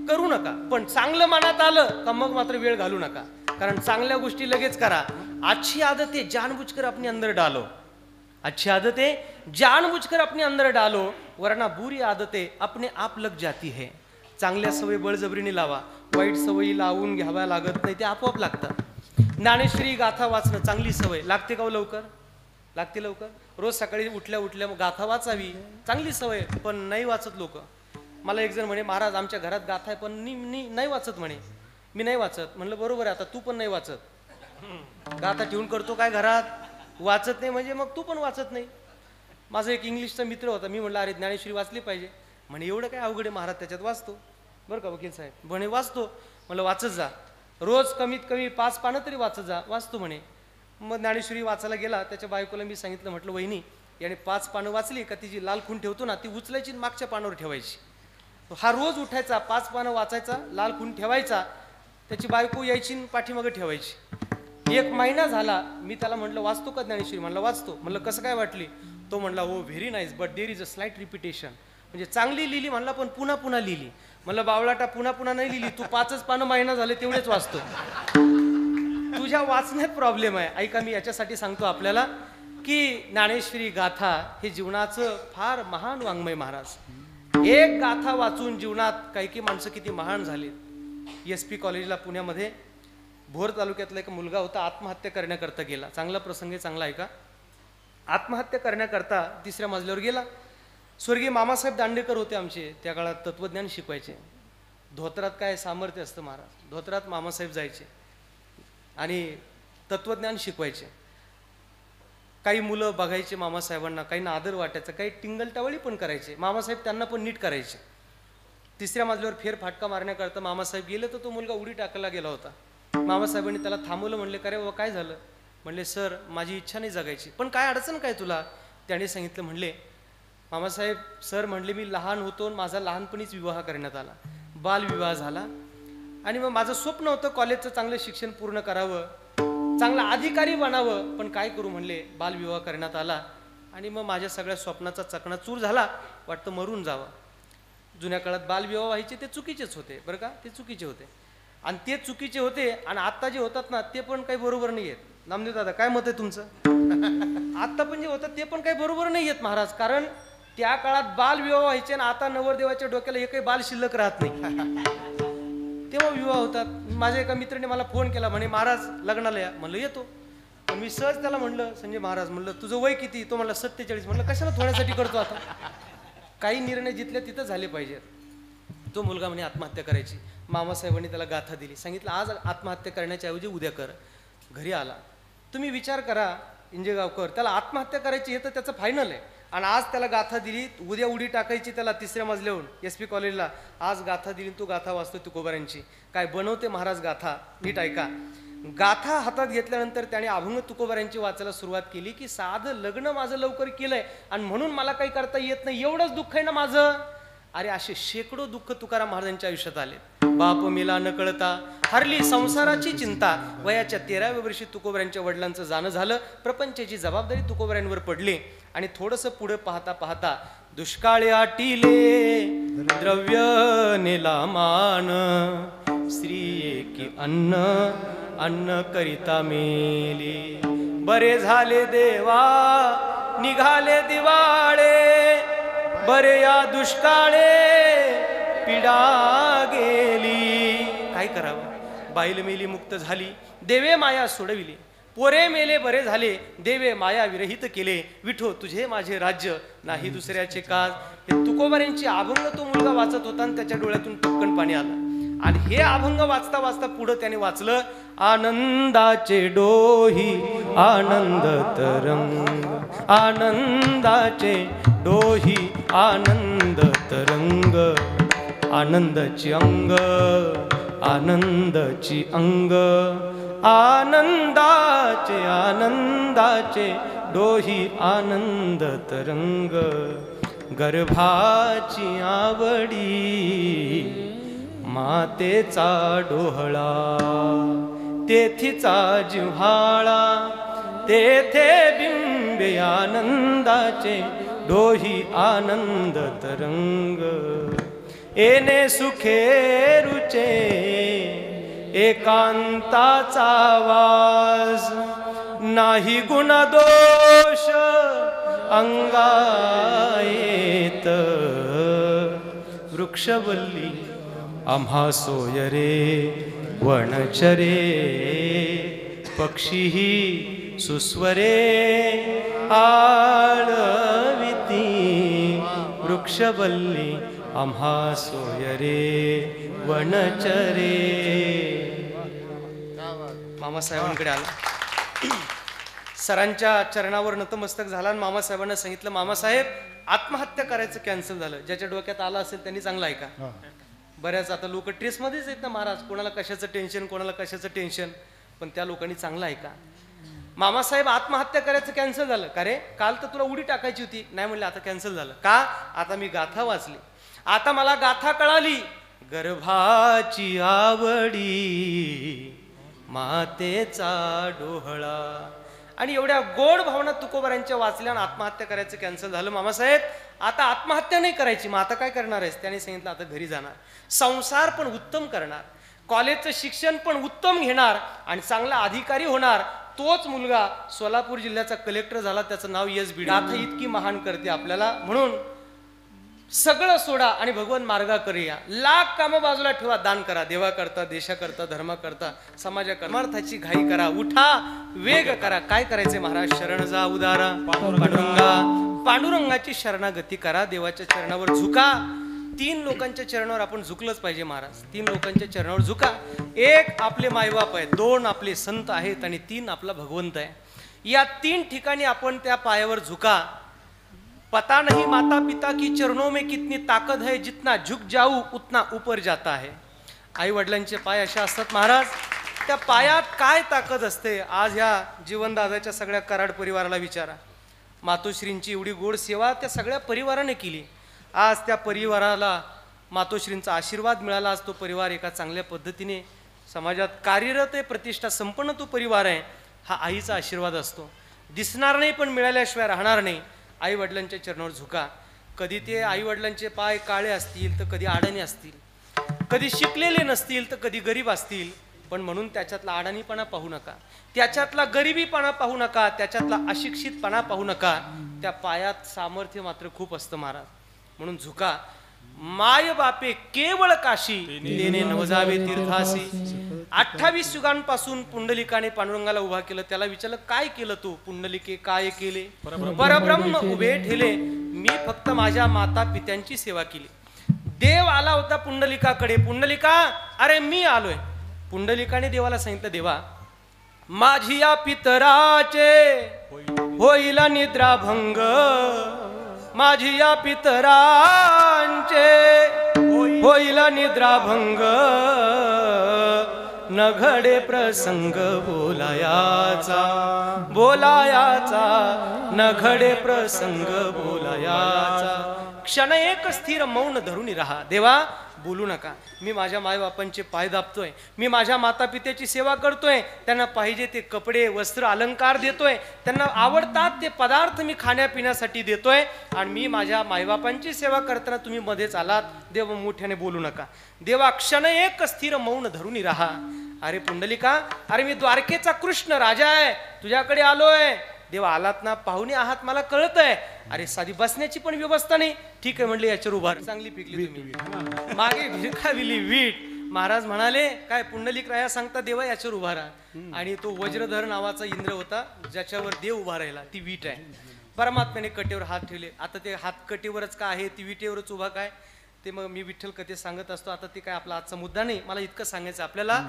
करू नका. पण चांगलं मनात आलं का मग मात्र वेळ घालू नका. कारण चांगल्या गोष्टी लगेच करा. अच्छी आदत है जानबूझकर अपने अंदर डालो. अच्छी आदतें जानबूझकर अपने अंदर डालो वरना बुरी आदतें अपने आप लग जाती है. चांगल्या सवयी बळजबरीने लावा. वाईट सवयी लावून घ्याव्या लागत नाही. ते आपोआप लागतात. ज्ञानेश्वरी गाथा वाचणं चांगली सवय लागते का लवकर. लागते लवकर. रोज सकाळी उठल्या उठल्या गाथा वाचावी, चांगली सवय, पण नाही वाचत लोक. मला एक जण म्हणे, महाराज आमच्या घरात गाथा आहे पण नाही वाचत म्हणे. मी नाही वाचत. म्हणलं बरोबर आहे, आता तू पण नाही वाचत. गाथा ठेवून करतो काय घरात, वाचत नाही म्हणजे मग तू पण वाचत नाही. माझा एक इंग्लिशचा मित्र होता, मी म्हटलं अरे ज्ञानेश्वरी वाचली पाहिजे. म्हणे एवढं काय अवघड आहे महाराज, त्याच्यात वाचतो. बरं का वकील साहेब? म्हणे वाचतो. म्हणलं वाचत जा, रोज कमीत कमी 5 पानं तरी वाचत जा. वाचतो म्हणे. मग ज्ञानेश्वरी वाचायला गेला. त्याच्या बायकोला मी सांगितलं, म्हटलं वहिनी याने 5 पानं वाचली का तिची लाल खून ठेवतो ना, ती उचलायची मागच्या पानावर ठेवायची. हा रोज उठायचा, 5 पानं वाचायचा, लाल खून ठेवायचा, त्याची बायको यायची पाठीमागं ठेवायची. 1 महिना झाला. मी त्याला म्हटलं वाचतो का ज्ञानेश्वरी? म्हणलं वाचतो. म्हणलं कसं काय वाटली? तो म्हणला हो very nice but there is a slight repetition. म्हणजे चांगली लिहिली म्हणला पण पुन्हा पुन्हा लिहिली. म्हणलं बावळाटा, पुन्हा पुन्हा नाही लिहिली, तू 5च पानं महिना झाले तेवढेच वाचतो. तुझ्या वाचण्यात प्रॉब्लेम आहे. ऐका, मी याच्यासाठी सांगतो आपल्याला की ज्ञानेश्वरी गाथा हे जीवनाचं फार महान वाङ्मय महाराज. एक गाथा वाचून जीवनात काही माणसं किती महान झाली. SP कॉलेजला पुण्यामध्ये भोर तालुक्यातला एक मुलगा होता, आत्महत्या करण्याकरता गेला. चांगला प्रसंग आहे, चांगला आहे का? आत्महत्या करण्याकरता 3ऱ्या मजल्यावर गेला. स्वर्गीय मामासाहेब दांडेकर होते आमचे, त्या काळात तत्वज्ञान शिकवायचे. धोत्रात काय सामर्थ्य असतं महाराज, धोत्रात मामासाहेब जायचे आणि तत्वज्ञान शिकवायचे. काही मुलं बघायचे मामासाहेबांना, काहींना आदर वाटायचा, काही टिंगलटावळी पण करायचे. मामासाहेब त्यांना पण नीट करायचे. 3ऱ्या मजल्यावर फेरफाटका मारण्याकरता मामासाहेब गेले तर तो मुलगा उडी टाकायला गेला होता. मामासाहेबांनी त्याला थांबवलं. म्हणले का रे बाबा काय झालं? म्हणले सर माझी इच्छा नाही जगायची. पण काय अडचण काय तुला? त्याने सांगितलं. म्हणले मामासाहेब सर म्हणले मी लहान होतो, माझा लहानपणीच विवाह करण्यात आला, बालविवाह झाला आणि मग माझं स्वप्न होतं कॉलेजचं चांगलं शिक्षण पूर्ण करावं, चांगला अधिकारी बनावं, पण काय करू म्हणले बालविवाह करण्यात आला आणि मग माझ्या सगळ्या स्वप्नाचा चकणाचूर झाला, वाटतं मरून जावं. जुन्या काळात बालविवाह व्हायचे ते चुकीचेच होते बरं का, ते चुकीचे होते आणि ते चुकीचे होते आणि आत्ता जे होतात ना ते पण काही बरोबर नाही आहेत. नामदेव दादा काय मत आहे तुमचं? आत्ता पण जे होतात ते पण काही बरोबर नाही आहेत महाराज, कारण त्या काळात बालविवाह व्हायचे आणि आता नवरदेवाच्या डोक्याला एकही बाल शिल्लक राहत नाही, तेव्हा विवाह होतात. माझ्या एका मित्राने मला फोन केला, म्हणे महाराज लग्नाला या. म्हणलं येतो. पण मी सहज त्याला म्हणलं संजय महाराज म्हणलं तुझं वय किती? तो म्हणला 47. म्हणलं कशाला थोड्यासाठी करतो आता, काही निर्णय जिथल्या तिथं झाले पाहिजेत. तो मुलगा म्हणे आत्महत्या करायची. मामासाहेबांनी त्याला गाथा दिली, सांगितलं आज आत्महत्या करण्याच्या ऐवजी उद्या कर. घरी आला. तुम्ही विचार करा इंजेगावकर, त्याला आत्महत्या करायची हे तर त्याचं फायनल आहे आणि आज त्याला गाथा दिली, उद्या उडी टाकायची त्याला 3ऱ्या मजल्यावरून SP कॉलेजला. आज गाथा दिली, तो गाथा वाचतो तुकोबारांची. काय बनवते महाराज गाथा, नीट ऐका. गाथा हातात घेतल्यानंतर त्याने अभंग तुकोबारांची वाचायला सुरुवात केली की साधं लग्न माझं लवकर केलंय आणि म्हणून मला काही करता येत नाही, एवढंच दुःख आहे ना माझं. अरे असे शेकडो दुःख तुकाराम महाराजांच्या आयुष्यात आले. बाप मेला न कळता, हरली संसाराची चिंता. वयाच्या 13व्या वर्षी तुकोबारांच्या वडिलांचं जाणं झालं. प्रपंचाची जबाबदारी तुकोबारांवर पडली आणि थोडंसं पुढे पाहता पाहता दुष्काळी आटिले द्रव्य नेला मान, स्त्री की अन्न अन्न करिता मेली. बरे झाले देवा निघाले दिवाळे, बरे या दुष्काळे पिडा गेली. काय करावं? बाईल मेली मुक्त झाली, देवे माया सोडविली. पोरे मेले बरे झाले, देवे माया विरहित केले. विठो तुझे माझे राज्य, नाही दुसऱ्याचे काज. हे तुकोबारांची अभंग तो मुलगा वाचत होता आणि त्याच्या डोळ्यातून टपकन पाणी आलं. आणि हे अभंग वाचता वाचता पुढे त्याने वाचलं, आनंदाचे डोही आनंद तरंग, आनंदाचे डोही आनंद तरंग, आनंदाची अंग आनंदाची अंग, आनंदाचे आनंदाचे डोही आनंद तरंग. गर्भाची आवडी मातेचा डोहळा, तेथीचा जिव्हाळा, तेथे बिंबे आनंदाचे डोही आनंद तरंग. येणे सुखे रुचे एकांताचा वास, नाही गुणदोष अंगायेत. वृक्षवल्ली आम्हा सोय रे वनचरे, पक्षीही सुस्वरे आळविती वृक्षवल्ली आम्हा सोय रे वनचरे. मामासाहेबांकडे आला, सरांच्या चरणावर नतमस्तक झाला आणि मामासाहेबांना सांगितलं, मामासाहेब आत्महत्या करायचं कॅन्सल झालं. ज्याच्या डोक्यात आलं असेल त्यांनी चांगलं ऐका. बऱ्याच आता लोक ट्रेसमध्येच आहेत ना महाराज, कोणाला कशाचं टेन्शन, कोणाला कशाचं टेन्शन, पण त्या लोकांनी चांगलं ऐका. मामासाहेब आत्महत्या करायचं कॅन्सल झालं. का रे, काल तर तुला उडी टाकायची होती. नाही म्हणले आता कॅन्सल झालं. का? आता मी गाथा वाचली, आता मला गाथा कळाली. गर्भाची आवडी मातेचा डोहळा. आणि एवढ्या गोड भावना तुकोबारांच्या वाचल्या आणि आत्महत्या करायचं कॅन्सल झालं. मामासाहेब आता आत्महत्या नाही करायची, मग आता काय करणार आहेस? त्याने सांगितलं आता घरी जाणार, संसार पण उत्तम करणार, कॉलेजचं शिक्षण पण उत्तम घेणार आणि चांगला अधिकारी होणार. तोच मुलगा सोलापूर जिल्ह्याचा कलेक्टर झाला, त्याचं नाव यश भिडे. गाथा इतकी महान करते आपल्याला. म्हणून सगळं सोडा आणि भगवान मार्गा करूया. लाख कामं बाजूला ठेवा, दान करा, देवा करता, देशा करता, धर्मा करता, समाजा कर्मार्थाची घाई करा, उठा वेग करा. काय करायचंय महाराज? शरण जा उदारा पांडुरंगा. पांडुरंगाची शरणागती करा, देवाच्या चरणावर झुका. 3 लोकांच्या चरणावर आपण झुकलंच पाहिजे महाराज. 3 लोकांच्या चरणावर झुका. 1 आपले मायबाप आहे, 2 आपले संत आहेत आणि 3 आपला भगवंत आहे. या 3 ठिकाणी आपण त्या पायावर झुका. पता नहीं माता पिता की चरणों में कितनी ताकत है, जितना झुक जाऊ उतना ऊपर जाता है. आई वडिलांचे पाय अशा असतात महाराज, त्या पायात काय ताकद असते? आज ह्या जीवनदादाच्या सगळ्या कराड परिवाराला विचारा. मातोश्रींची एवढी गोड सेवा त्या सगळ्या परिवाराने केली. आज त्या परिवाराला मातोश्रींचा आशीर्वाद मिळाला. आज तो परिवार एका चांगल्या पद्धतीने समाजात कार्यरत आहे, प्रतिष्ठा संपन्न तो परिवार आहे. हा आईचा आशीर्वाद असतो, दिसणार नाही पण मिळाल्याशिवाय राहणार नाही. आई वडिलांच्या चरणावर झुका. कधी ते आई वडिलांचे पाय काळे असतील तर कधी अडाणी असतील, कधी शिकलेले नसतील तर कधी गरीब असतील, पण म्हणून त्याच्यातला अडाणीपणा पाहू नका, त्याच्यातला गरिबीपणा पाहू नका, त्याच्यातला अशिक्षितपणा पाहू नका. त्या पायात सामर्थ्य मात्र खूप असतं महाराज. म्हणून झुका. माय बापे केवळ काशी, तेने नवजावे तीर्थासी. 28 युगांपासून पुंडलिकाने पांडुरंगाला उभा केलं. त्याला विचारलं काय केलं तू? पुंडलिके काय केले? परब्रह्म उभे ठेले, मी फक्त माझ्या माता पित्यांची सेवा केली. देव आला होता पुंडलिकाकडे, पुंडलिका अरे मी आलोय. पुंडलिकाने देवाला सांगितलं, देवा माझी या पितराचे होईल निद्राभंग, माझी या पितरांचे होईल निद्राभंग, न घडे प्रसंग बोलायाचा, बोलायाचा न घडे प्रसंग बोलायाचा. क्षण एक स्थिर मौन धरून राहा. देवा बोलू नका. मी माझ्या मायबापांचे पाय दाबतोय, मी माझ्या माता पित्याची सेवा करतोय, त्यांना पाहिजे ते कपडे वस्त्र अलंकार देतोय, त्यांना आवडतात ते पदार्थ मी खाण्यापिण्यासाठी देतोय आणि मी माझ्या मायबापांची सेवा करताना तुम्ही मध्येच आलात. देव मोठ्याने बोलू नका. देवा क्षण एक स्थिर मौन धरून राहा. अरे पुंडलिका, अरे मी द्वारकेचा कृष्ण राजा आहे, तुझ्याकडे आलोय. देवा आलात ना, पाहुणे आहात मला कळत आहे. अरे साधी बसण्याची पण व्यवस्था नाही. ठीक आहे म्हणले, याच्यावर उभा. चांगली पिकली तुम्ही, मागे भिरकाविली वीट. महाराज म्हणाले काय? पुंडलिक राया सांगता देवा याच्यावर उभा राहा. आणि तो वज्रधर नावाचा इंद्र होता ज्याच्यावर देव उभा राहिला, ती वीट आहे. परमात्म्याने कटेवर हात ठेवले. आता ते हात कटेवरच का आहे, ती विटेवरच उभा काय, ते मग मी विठ्ठल कथे सांगत असतो. आता ते काय आपला आजचा मुद्दा नाही. मला इतकं सांगायचं आपल्याला,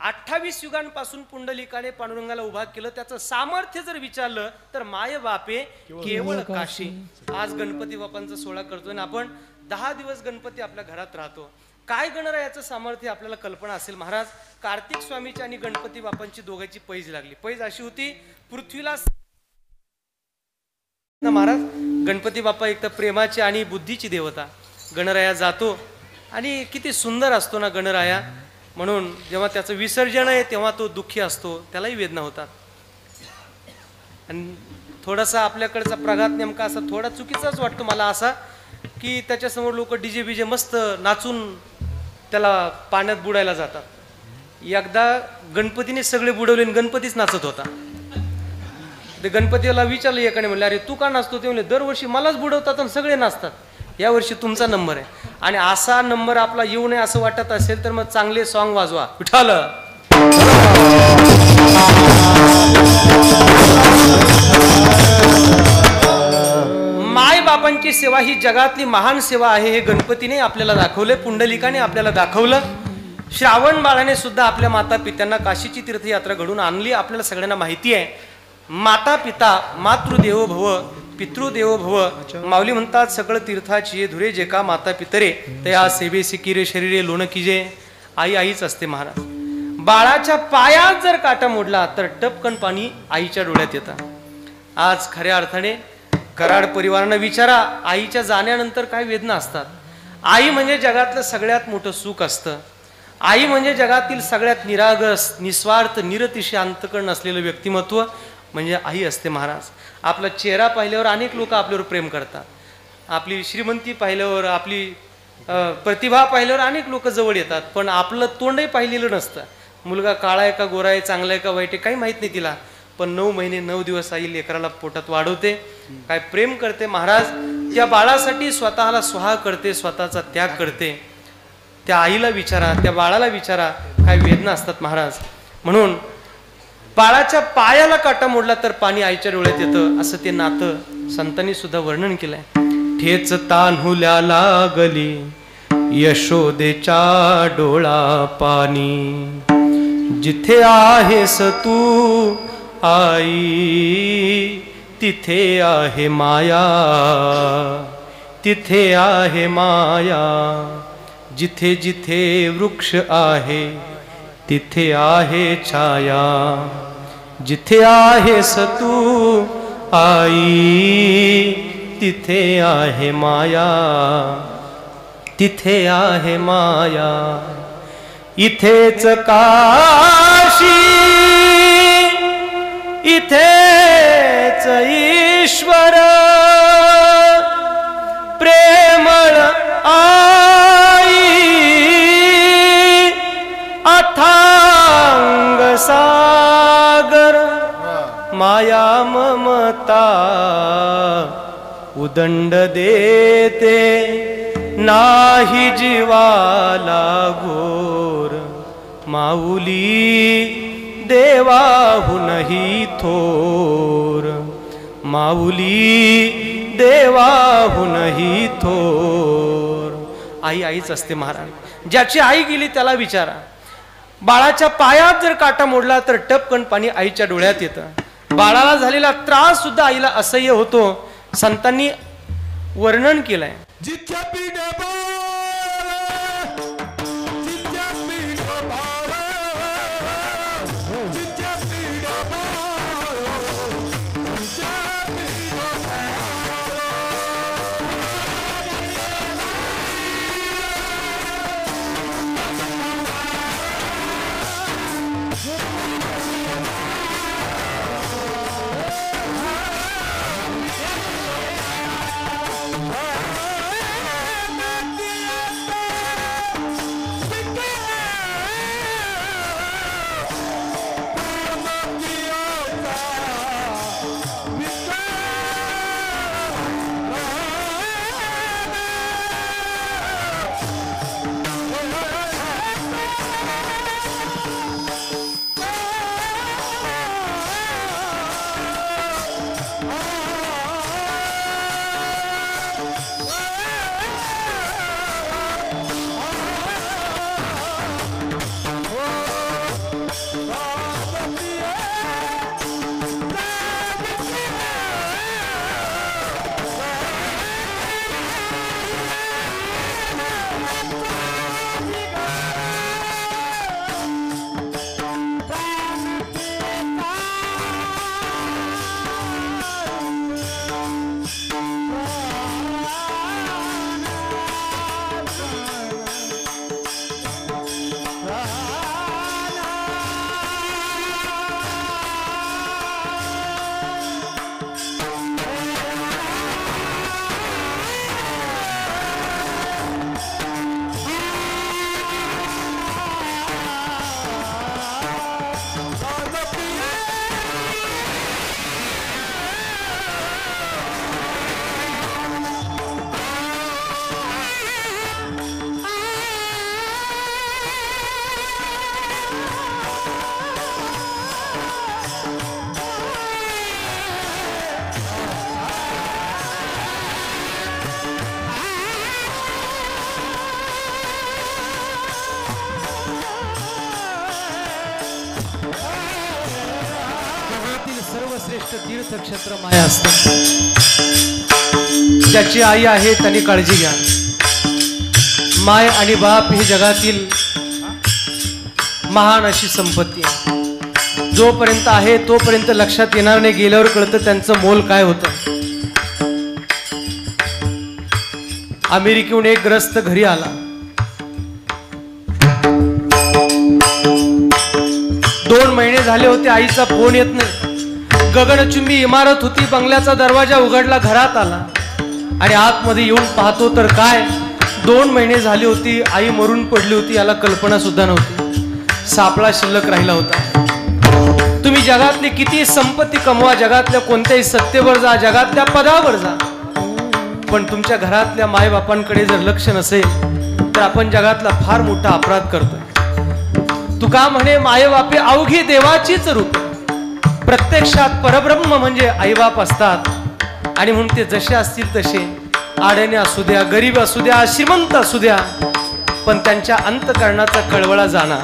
28 युगांपासून पुंडलिकाने पांडुरंगाला उभा केलं. त्याचं सामर्थ्य जर विचारलं तर माय बापे केवळ काशी. आज गणपती बाप्पांचा सोहळा करतोय ना आपण, 10 दिवस गणपती आपल्या घरात राहतो. काय गणरायाचं सामर्थ्य आपल्याला कल्पना असेल महाराज. कार्तिक स्वामीची आणि गणपती बाप्पांची दोघांची पैज लागली. पैज अशी होती, पृथ्वीला महाराज गणपती बाप्पा एक तर प्रेमाची आणि बुद्धीची देवता. गणराया जातो आणि किती सुंदर असतो ना गणराया. म्हणून जेव्हा त्याचं विसर्जन आहे तेव्हा तो दुःखी असतो, त्यालाही वेदना होतात. आणि थोडासा आपल्याकडचा प्रघात नेमका असा थोडा चुकीचाच वाटतो मला असा, की त्याच्यासमोर लोक डीजे बीजे मस्त नाचून त्याला पाण्यात बुडायला जातात. एकदा गणपतीने सगळे बुडवले आणि गणपतीच नाचत होता. ते गणपतीला विचारलं एकाने, म्हणले अरे तू का नाचतो? ते म्हणले दरवर्षी मलाच बुडवतात आणि सगळे नाचतात, यावर्षी तुमचा नंबर आहे. आणि असा नंबर आपला येऊ नये असं वाटत असेल तर मग चांगले सॉन्ग वाजवा. विठ्ठल माय बापांची सेवा ही जगातली महान सेवा आहे हे गणपतीने आपल्याला दाखवले, पुंडलिकाने आपल्याला दाखवलं. श्रावण बाळाने सुद्धा आपल्या माता पित्यांना काशीची तीर्थयात्रा घडून आणली. आपल्याला सगळ्यांना माहिती आहे, माता पिता मातृदेवो भव पितृदेवो भव. माऊली म्हणतात सगळं तीर्थाची धुरे जे का माता पितरे त्या सेवे सिकिरे शरीरे लोण कीजे. आई आईच असते महाराज. बाळाच्या पायात जर काटा मोडला तर टपकन पाणी आईच्या डोळ्यात येतं. आज खऱ्या अर्थाने कराड परिवारानं विचारा, आईच्या जाण्यानंतर काय वेदना असतात. आई म्हणजे जगातलं सगळ्यात मोठं सुख असतं. आई म्हणजे जगातील सगळ्यात निरागस निस्वार्थ निरतिशय अंतकरण असलेलं व्यक्तिमत्व म्हणजे आई असते महाराज. आपला चेहरा पाहिल्यावर अनेक लोक आपल्यावर प्रेम करतात. आपली श्रीमंती पाहिल्यावर, आपली प्रतिभा पाहिल्यावर अनेक लोक जवळ येतात. पण आपलं तोंडही पाहिलेलं नसतं. मुलगा काळा आहे का गोरा आहे, चांगला आहे का वाईट आहे, काही माहीत नाही तिला. पण 9 महिने 9 दिवस आई लेकराला पोटात वाढवते, काय प्रेम करते महाराज. त्या बाळासाठी स्वतःला स्वाहा करते, स्वतःचा त्याग करते. त्या आईला विचारा, त्या बाळाला विचारा काय वेदना असतात महाराज. म्हणून बाळाच्या पायाला काटा मोडला तर पाणी आईच्या डोळ्यात येतं, असं ते नातं संतांनी सुद्धा वर्णन केलंय. ठेच तान्हुल्या लागली यशोदेच्या डोळा पाणी. जिथे आहेस तू आई तिथे आहे माया, तिथे आहे माया. जिथे जिथे वृक्ष आहे तिथे आहे छाया. जिथे आहेस तू आई तिथे आहे माया, तिथे आहे माया. इथेच काशी इथेच ईश्वर प्रेमळ आई अथांग सागर. माया ममता उदंड देते नाही जीवाला घोर. माऊली देवाहूनही थोर, माऊली देवाहूनही थोर. आई आईच असते महाराज. ज्याची आई गेली त्याला विचारा. बाळाच्या पायात जर काटा मोडला तर टपकन पाणी आईच्या डोळ्यात येतं. बाळाला झालेला त्रास सुद्धा आईला असह्य होतो. संतांनी वर्णन केलंय. फक्त तीर्थक्षेत्र माया असते. ज्याची आई आहे त्यांनी काळजी घ्या. माय आणि बाप ही जगातील महान अशी संपत्ती आहे. जोपर्यंत आहे तोपर्यंत लक्षात येणार नाही, गेल्यावर कळतं त्यांचं मोल काय होतं. अमेरिकेहून एक ग्रस्त घरी आला. 2 महिने झाले होते, आईचा फोन येत नाही. गगनचुंबी इमारत होती. बंगल्याचा दरवाजा उघडला, घरात आला आणि आतमध्ये येऊन पाहतो तर काय, 2 महिने झाली होती आई मरून पडली होती. याला कल्पना सुद्धा नव्हती. सापळा शिल्लक राहिला होता. तुम्ही जगातली किती संपत्ती कमवा, जगातल्या कोणत्याही सत्तेवर जा, जगातल्या पदावर जा, पण तुमच्या घरातल्या मायबापांकडे जर लक्ष नसेल तर आपण जगातला फार मोठा अपराध करतोय. तुका म्हणे मायबापे अवघी देवाचीच रूप. प्रत्यक्षात परब्रह्म म्हणजे आईबाप असतात. आणि म्हणून ते जसे असतील तसे, आड्याने असू द्या, गरीब असू द्या, श्रीमंत असू द्या, पण त्यांच्या अंतःकरणाचा कळवळा जाणा.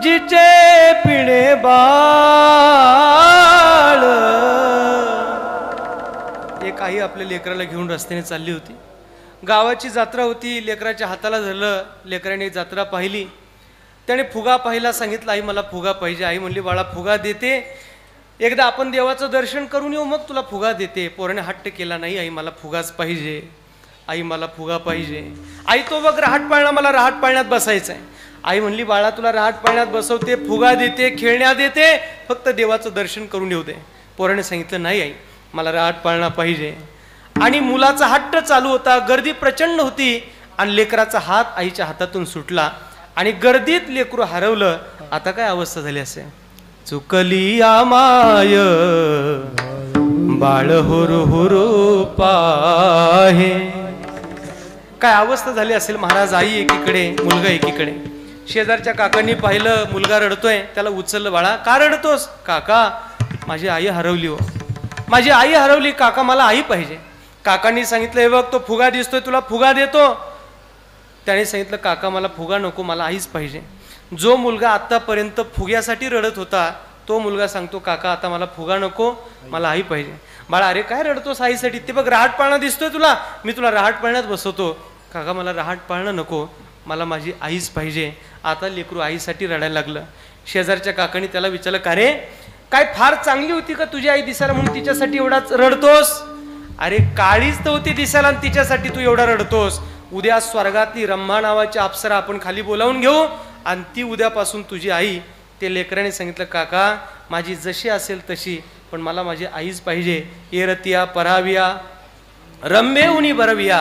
जिचे पिणे बाळ. एक आई आपल्या लेकराला घेऊन रस्त्याने चालली होती. गावाची जत्रा होती. लेकराच्या हाताला धरलं. लेकराने जत्रा पाहिली. त्याने फुगा पाहिला. सांगितलं आई मला फुगा पाहिजे. आई म्हणली बाळा फुगा देते, एकदा आपण देवाचं दर्शन करून येऊ, मग तुला फुगा देते. पोराने हट्ट केला, नाही आई मला फुगाच पाहिजे, आई मला फुगा पाहिजे. आई तो बघ रहाट पाळणा, मला रहाट पाळण्यात बसायचं आहे. आई म्हणली बाळा तुला रहाट पाळण्यात बसवते, फुगा देते, खेळण्या देते, फक्त देवाचं दर्शन करून येऊ दे. पोराने सांगितलं नाही आई मला रहाट पाळणा पाहिजे. आणि मुलाचा हट्ट चालू होता. गर्दी प्रचंड होती आणि लेकराचा हात आईच्या हातातून सुटला आणि गर्दीत लेकरू हरवलं. आता काय अवस्था झाली असे, चुकली आमाय बाळ हुरु हुरु पाहे. काय अवस्था झाली असेल. महाराज आई एकीकडे, मुलगा एकीकडे. शेजारच्या काकांनी पाहिलं मुलगा रडतोय, त्याला उचललं. बाळा का रडतोस? काका माझी आई हरवली हो, माझी आई हरवली काका, मला आई पाहिजे. काकांनी सांगितलं हे बघ तो फुगा दिसतोय तुला फुगा देतो. त्याने सांगितलं काका मला फुगा नको, मला आईच पाहिजे. जो मुलगा आतापर्यंत फुग्यासाठी रडत होता तो मुलगा सांगतो काका आता मला फुगा नको, मला आई पाहिजे. बाळा अरे काय रडतोस आईसाठी? ते बघ रहाट पाळणं दिसतोय तुला, मी तुला रहाट पाळण्यात बसवतो. काका मला रहाट पाळणं नको, मला माझी आईच पाहिजे. आता लेकरू आईसाठी रडायला लागलं. शेजारच्या काकांनी त्याला विचारलं का रे काय फार चांगली होती का तुझी आई दिसायला म्हणून तिच्यासाठी एवढाच रडतोस? अरे काळीच तर होती दिसायला आणि तिच्यासाठी तू एवढा रडतोस. उद्या स्वर्गातली रम्मा नावाची अप्सरा आपण खाली बोलावून घेऊ आणि ती उद्यापासून तुझी आई. ते लेकराने सांगितलं काका माझी जशी असेल तशी, पण मला माझी आईच पाहिजे. एरतिया पराविया रम्मेउनी बरविया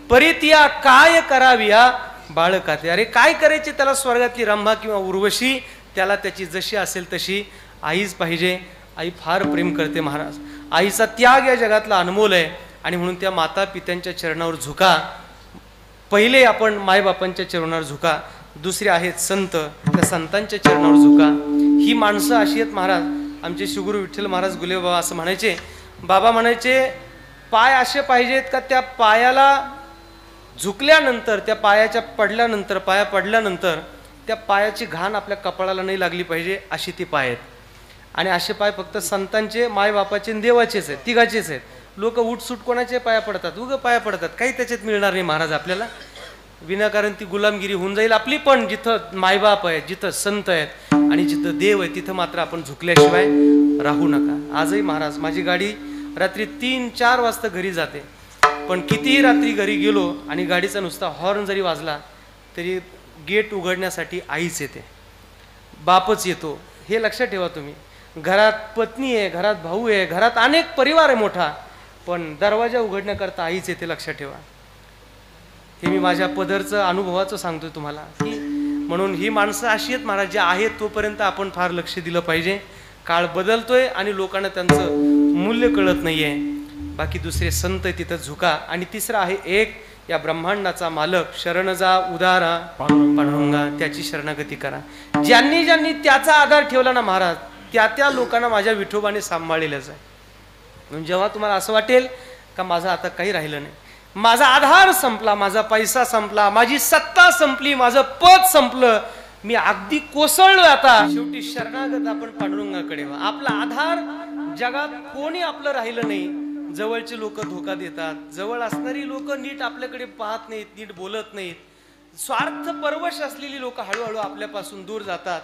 परितिया काय कराविया बाळकाते. अरे काय करायचे त्याला स्वर्गातली रंभा किंवा उर्वशी, त्याला त्याची जशी असेल तशी आईच पाहिजे. आई फार प्रेम करते महाराज. आईचा त्याग या जगातला अनमोल आहे आणि म्हणून त्या माता पित्यांच्या चरणावर झुका. पहिले आपण मायबापांच्या चरणावर झुका, दुसरे आहेत संत, त्या संतांच्या चरणावर झुका. ही माणसं अशी आहेत महाराज. आमचे श्रीगुरु विठ्ठल महाराज गुले बाबा असं म्हणायचे. बाबा म्हणायचे पाय असे पाहिजेत का त्या पायाला झुकल्यानंतर, त्या पायाच्या पडल्यानंतर, पाया पडल्यानंतर त्या पायाची घाण आपल्या कपाळाला नाही लागली पाहिजे, अशी ती पाय आहेत. आणि असे पाय फक्त संतांचे, मायबापाचे आणि देवाचेच आहेत, तिघाचेच आहेत. लोक उठसूट कोणाचे पाया पडतात, उगं पाया पडतात, काही त्याच्यात मिळणार नाही महाराज आपल्याला. विनाकारण ती गुलामगिरी होऊन जाईल आपली. पण जिथं मायबाप आहेत, जिथं संत आहेत आणि जिथं देव आहे तिथं मात्र आपण झुकल्याशिवाय राहू नका. आजही महाराज माझी गाडी रात्री 3-4 वाजता घरी जाते, पण कितीही रात्री घरी गेलो आणि गाडीचा नुसता हॉर्न जरी वाजला तरी गेट उघडण्यासाठी आईच येते, बापच येतो. हे लक्षात ठेवा तुम्ही. घरात पत्नी आहे, घरात भाऊ आहे, घरात अनेक परिवार आहे मोठा, पण दरवाजा उघडण्याकरता आईच येते, लक्षात ठेवा. हे मी माझ्या पदरचं अनुभवाचं सांगतोय तुम्हाला की म्हणून ही माणसं अशी आहेत महाराज, जे आहेत तोपर्यंत आपण फार लक्ष दिलं पाहिजे. काळ बदलतोय आणि लोकांना त्यांचं मूल्य कळत नाहीये. बाकी दुसरे संत तिथं झुका. आणि तिसरं आहे एक या ब्रह्मांडाचा मालक शरण जा उदारा पांडुरंगा, त्याची शरणागती करा. ज्यांनी ज्यांनी त्याचा आधार ठेवला ना महाराज, त्या लोकांना माझ्या विठोबाने सांभाळलेलंच आहे. म्हणून जेव्हा तुम्हाला असं वाटेल का माझं आता काही राहिलं नाही, माझा आधार संपला, माझा पैसा संपला, माझी सत्ता संपली, माझं पद संपलं, मी अगदी कोसळलो, आता शेवटी शरणागत आपण पांडुरंगाकडे व्हा. आपला आधार जगात कोणी आपलं राहिलं नाही. जवळचे लोक धोका देतात, जवळ असणारी लोक नीट आपल्याकडे पाहत नाहीत, नीट बोलत नाहीत. स्वार्थ परवश असलेली लोक हळूहळू आपल्यापासून दूर जातात.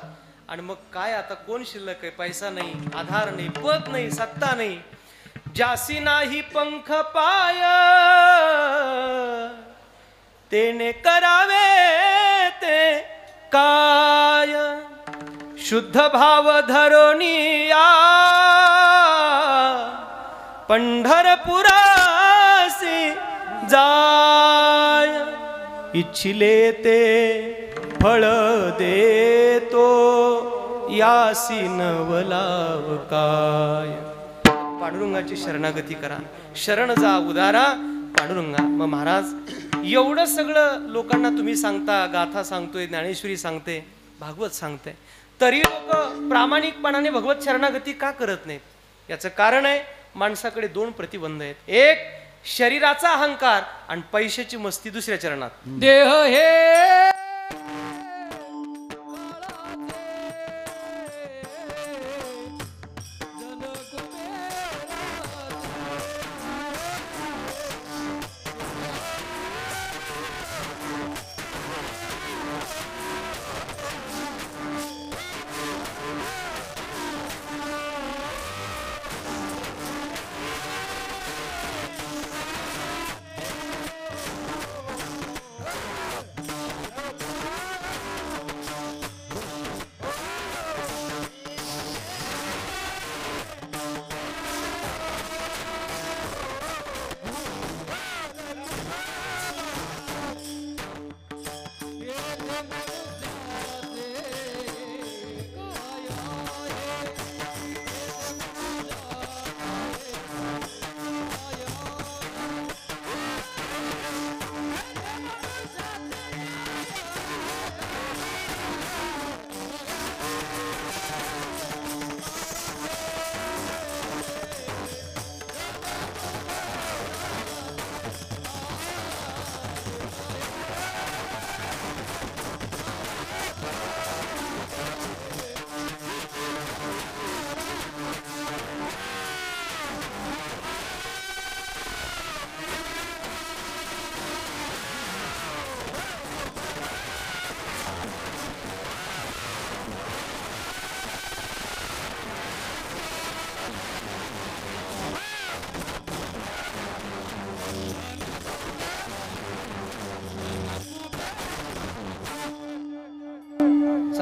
आणि मग काय आता कोण शिल्लक आहे? पैसा नाही, आधार नाही, पद नाही, सत्ता नाही. जासी नाही पंख पाय तेने करावे ते काय, शुद्ध भाव धरोनिया पंढरपुरासी जाय. इच्छिले ते फळ देतो यासी नवलाव काय. पांडुरंगाची शरणागती करा, शरण जा उदारा पांडुरंगा. मग महाराज एवढं सगळं लोकांना तुम्ही सांगता, गाथा सांगतोय, ज्ञानेश्वरी सांगते, भागवत सांगते, तरी लोक प्रामाणिकपणाने भगवत शरणागती का करत नाहीत? याचं कारण आहे माणसाकडे 2 प्रतिबंध आहेत. एक शरीराचा अहंकार आणि पैशाची मस्ती दुसऱ्या चरणात. देह हे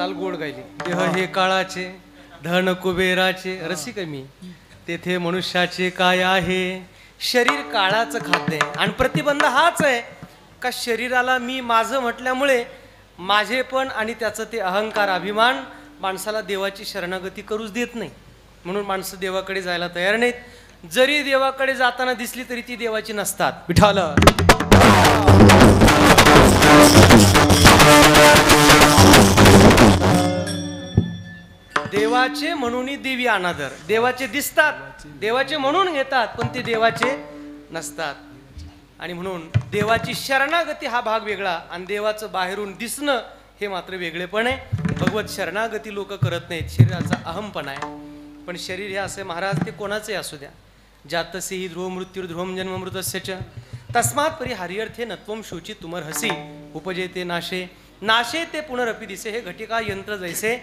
चाल गोड गायली. देह हे काळाचे धन कुबेराचे रसिक मी, तेथे मनुष्याचे काय आहे. शरीर काळाचं खाद्य आहे आणि प्रतिबंध हाच आहे का शरीराला मी माझं म्हटल्यामुळे माझे पण आणि त्याचं ते अहंकार अभिमान माणसाला देवाची शरणागती करूच देत नाही. म्हणून माणसं देवाकडे जायला तयार नाहीत. जरी देवाकडे जाताना दिसली तरी ती देवाची नसतात. विठ्ठल देवाचे म्हणून देवी अनादर. देवाचे दिसतात, देवाचे म्हणून येतात, पण ते देवाचे नसतात. आणि म्हणून देवाची शरणागती हा भाग वेगळा आणि देवाचं बाहेरून दिसणं हे मात्र वेगळेपण आहे. भगवत शरणागती लोक करत नाहीत, शरीराचा अहमपणा आहे. पण शरीर हे असे महाराज ते कोणाचे असू द्या. जातसे ही ध्रुव मृत्यू ध्रुवम जन्ममृतस्य च तस्मात् परि हरिअर्थे नत्वम शोची तुमर हसी उपजेते नाशे नाशे ते पुनरपि दिसे. हे घटिका यंत्र जैसे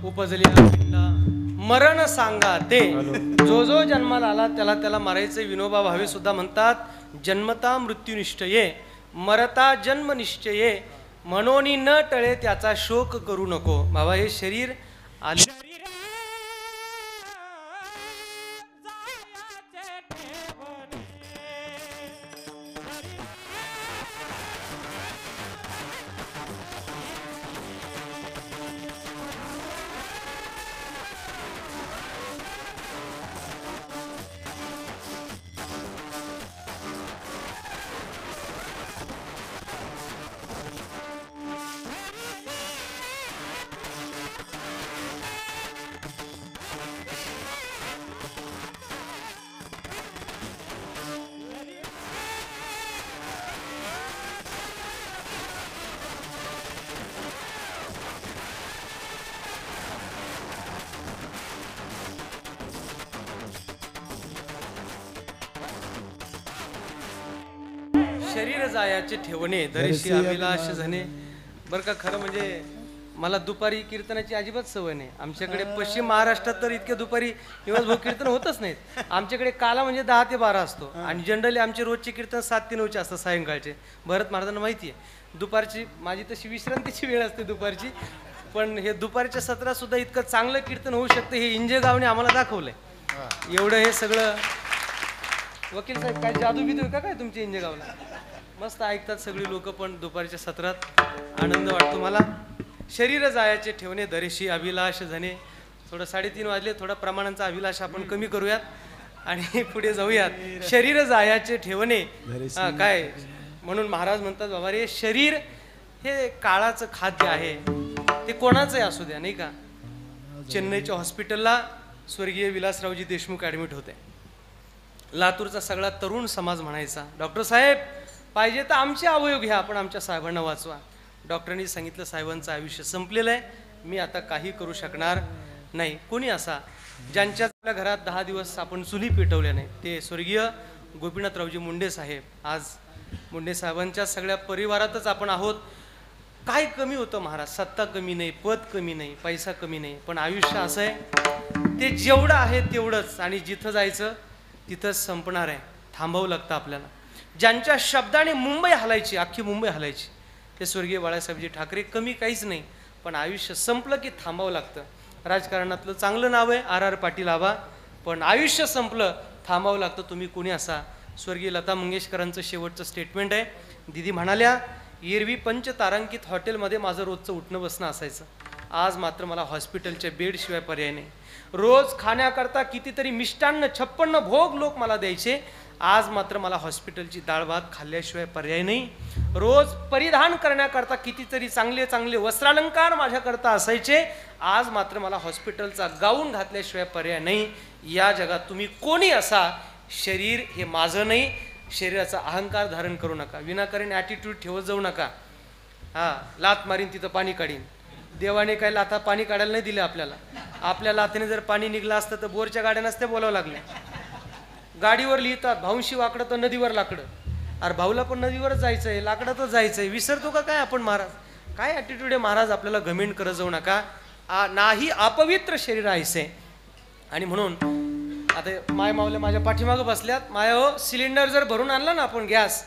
उपजली मरण सांगा ते. जो जो जन्माला आला त्याला त्याला मारायचे. विनोबा भावे सुद्धा म्हणतात जन्मता मृत्यूनिश्चये मरता जन्म निश्चये म्हणून न टळे त्याचा शोक करू नको. बाबा हे शरीर आले शरीर जायाचे ठेवणे दरेशी अभिलाष झणे. बरं का खरं म्हणजे मला दुपारी कीर्तनाची अजिबात सवय नाही. आमच्याकडे पश्चिम महाराष्ट्रात तर इतके दुपारी दिवसभर कीर्तन होतच नाहीत. आमच्याकडे काला म्हणजे 10 ते 12 असतो आणि जनरली आमचे रोजचे कीर्तन 7 ते 9 असतात सायंकाळचे. भरत महाराजांना माहिती आहे दुपारची माझी तशी विश्रांतीची वेळ असते दुपारची. पण हे दुपारच्या सत्रात सुद्धा इतकं चांगलं कीर्तन होऊ शकतं हे इंजेगावने आम्हाला दाखवलंय. एवढं हे सगळं वकील साहेब काय जादू बिदू का काय तुमच्या इंजेगावला. मस्त ऐकतात सगळी लोक. पण दुपारच्या सत्रात आनंद वाटतो मला. शरीर जायाचे ठेवणे दरेशी अभिलाष झणे. थोडं 3:30 वाजले. थोडा प्रमाणांचा अभिलाष आपण कमी करूयात आणि पुढे जाऊयात. शरीर जायाचे ठेवणे काय म्हणून महाराज म्हणतात बाबा रे शरीर हे काळाचं खाद्य आहे. ते कोणाचंही असू द्या नाही का. चेन्नईच्या हॉस्पिटलला स्वर्गीय विलासरावजी देशमुख ॲडमिट होते. लातूरचा सगळा तरुण समाज म्हणायचा डॉक्टर साहेब पाहिजे तर आमचे अवयव घ्या पण आमच्या साहेबांना वाचवा. डॉक्टरांनी सांगितलं साहेबांचं आयुष्य संपलेलं आहे. मी आता काही करू शकणार नाही. कोणी असा ज्यांच्या आपल्या घरात 10 दिवस आपण चुली पेटवल्या नाही ते स्वर्गीय गोपीनाथरावजी मुंडे साहेब. आज मुंडे साहेबांच्या सगळ्या परिवारातच आपण आहोत. काय कमी होतं महाराज. सत्ता कमी नाही, पद कमी नाही, पैसा कमी नाही, पण आयुष्य असं आहे ते जेवढं आहे तेवढंच आणि जिथं जायचं तिथंच संपणार आहे. थांबावं लागतं आपल्याला. ज्यांच्या शब्दाने मुंबई हलायची, अख्खी मुंबई हलायची ते स्वर्गीय बाळासाहेबजी ठाकरे. कमी काहीच नाही पण आयुष्य संपलं की थांबावं लागतं. राजकारणातलं चांगलं नाव आहे RR पाटील आबा, पण आयुष्य संपलं थांबावं लागतं. तुम्ही कोणी असा. स्वर्गीय लता मंगेशकरांचं शेवटचं स्टेटमेंट आहे. दिदी म्हणाल्या एरवी 5 तारांकित हॉटेलमध्ये माझं रोजचं उठणं बसणं असायचं. आज मात्र मला हॉस्पिटलच्या बेडशिवाय पर्याय नाही. रोज खाण्याकरता कितीतरी मिष्टान्न 56 भोग लोक मला द्यायचे आज मात्र मला हॉस्पिटलची डाळ भात खाल्ल्याशिवाय पर्याय नाही. रोज परिधान करण्याकरता कितीतरी चांगले चांगले वस्त्रालंकार माझ्याकरता असायचे. आज मात्र मला हॉस्पिटलचा गाऊन घातल्याशिवाय पर्याय नाही. या जगात तुम्ही कोणी असा, शरीर हे माझं नाही. शरीराचा अहंकार धारण करू नका. विनाकारण ॲटिट्यूड ठेवत जाऊ नका. लात मारीन तिथं पाणी काढीन. देवाने काय लाथा पाणी काढायला नाही दिले आपल्याला. आपल्या लाथेने जर पाणी निघलं असतं तर बोरच्या गाड्या नसत्या बोलावं लागल्या. गाडीवर लिहितात भाऊंशी वाकडं तर नदीवर लाकडं. अरे भाऊला पण नदीवरच जायचं आहे, लाकडातच जायचं आहे. विसरतो का काय आपण महाराज? काय ॲटिट्यूड आहे महाराज? आपल्याला घमेंड करत जाऊ नका. नाही अपवित्र शरीर आहेसे. आणि म्हणून आता माय मावल्या माझ्या पाठीमागं बसल्यात. माया हो, सिलेंडर जर भरून आणला ना आपण गॅस,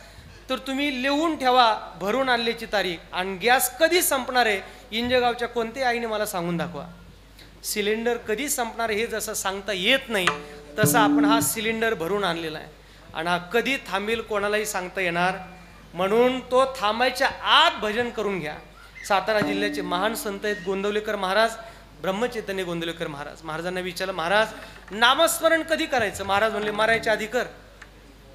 तर तुम्ही लिहून ठेवा भरून आणल्याची तारीख आणि गॅस कधी संपणार आहे. इंजगावच्या कोणत्याही आईने मला सांगून दाखवा. सिलेंडर कधी संपणार हे जसं सांगता येत नाही, तसं आपण हा सिलेंडर भरून आणलेला आहे आणि हा कधी थांबेल कोणालाही सांगता येणार. म्हणून तो थांबायच्या आत भजन करून घ्या. सातारा जिल्ह्याचे महान संत आहेत गोंदवलेकर महाराज, ब्रह्मचैतन्य गोंदवलेकर महाराज. महाराजांना विचारलं, महाराज नामस्मरण कधी करायचं? महाराज म्हणले मारायच्या आधी कर.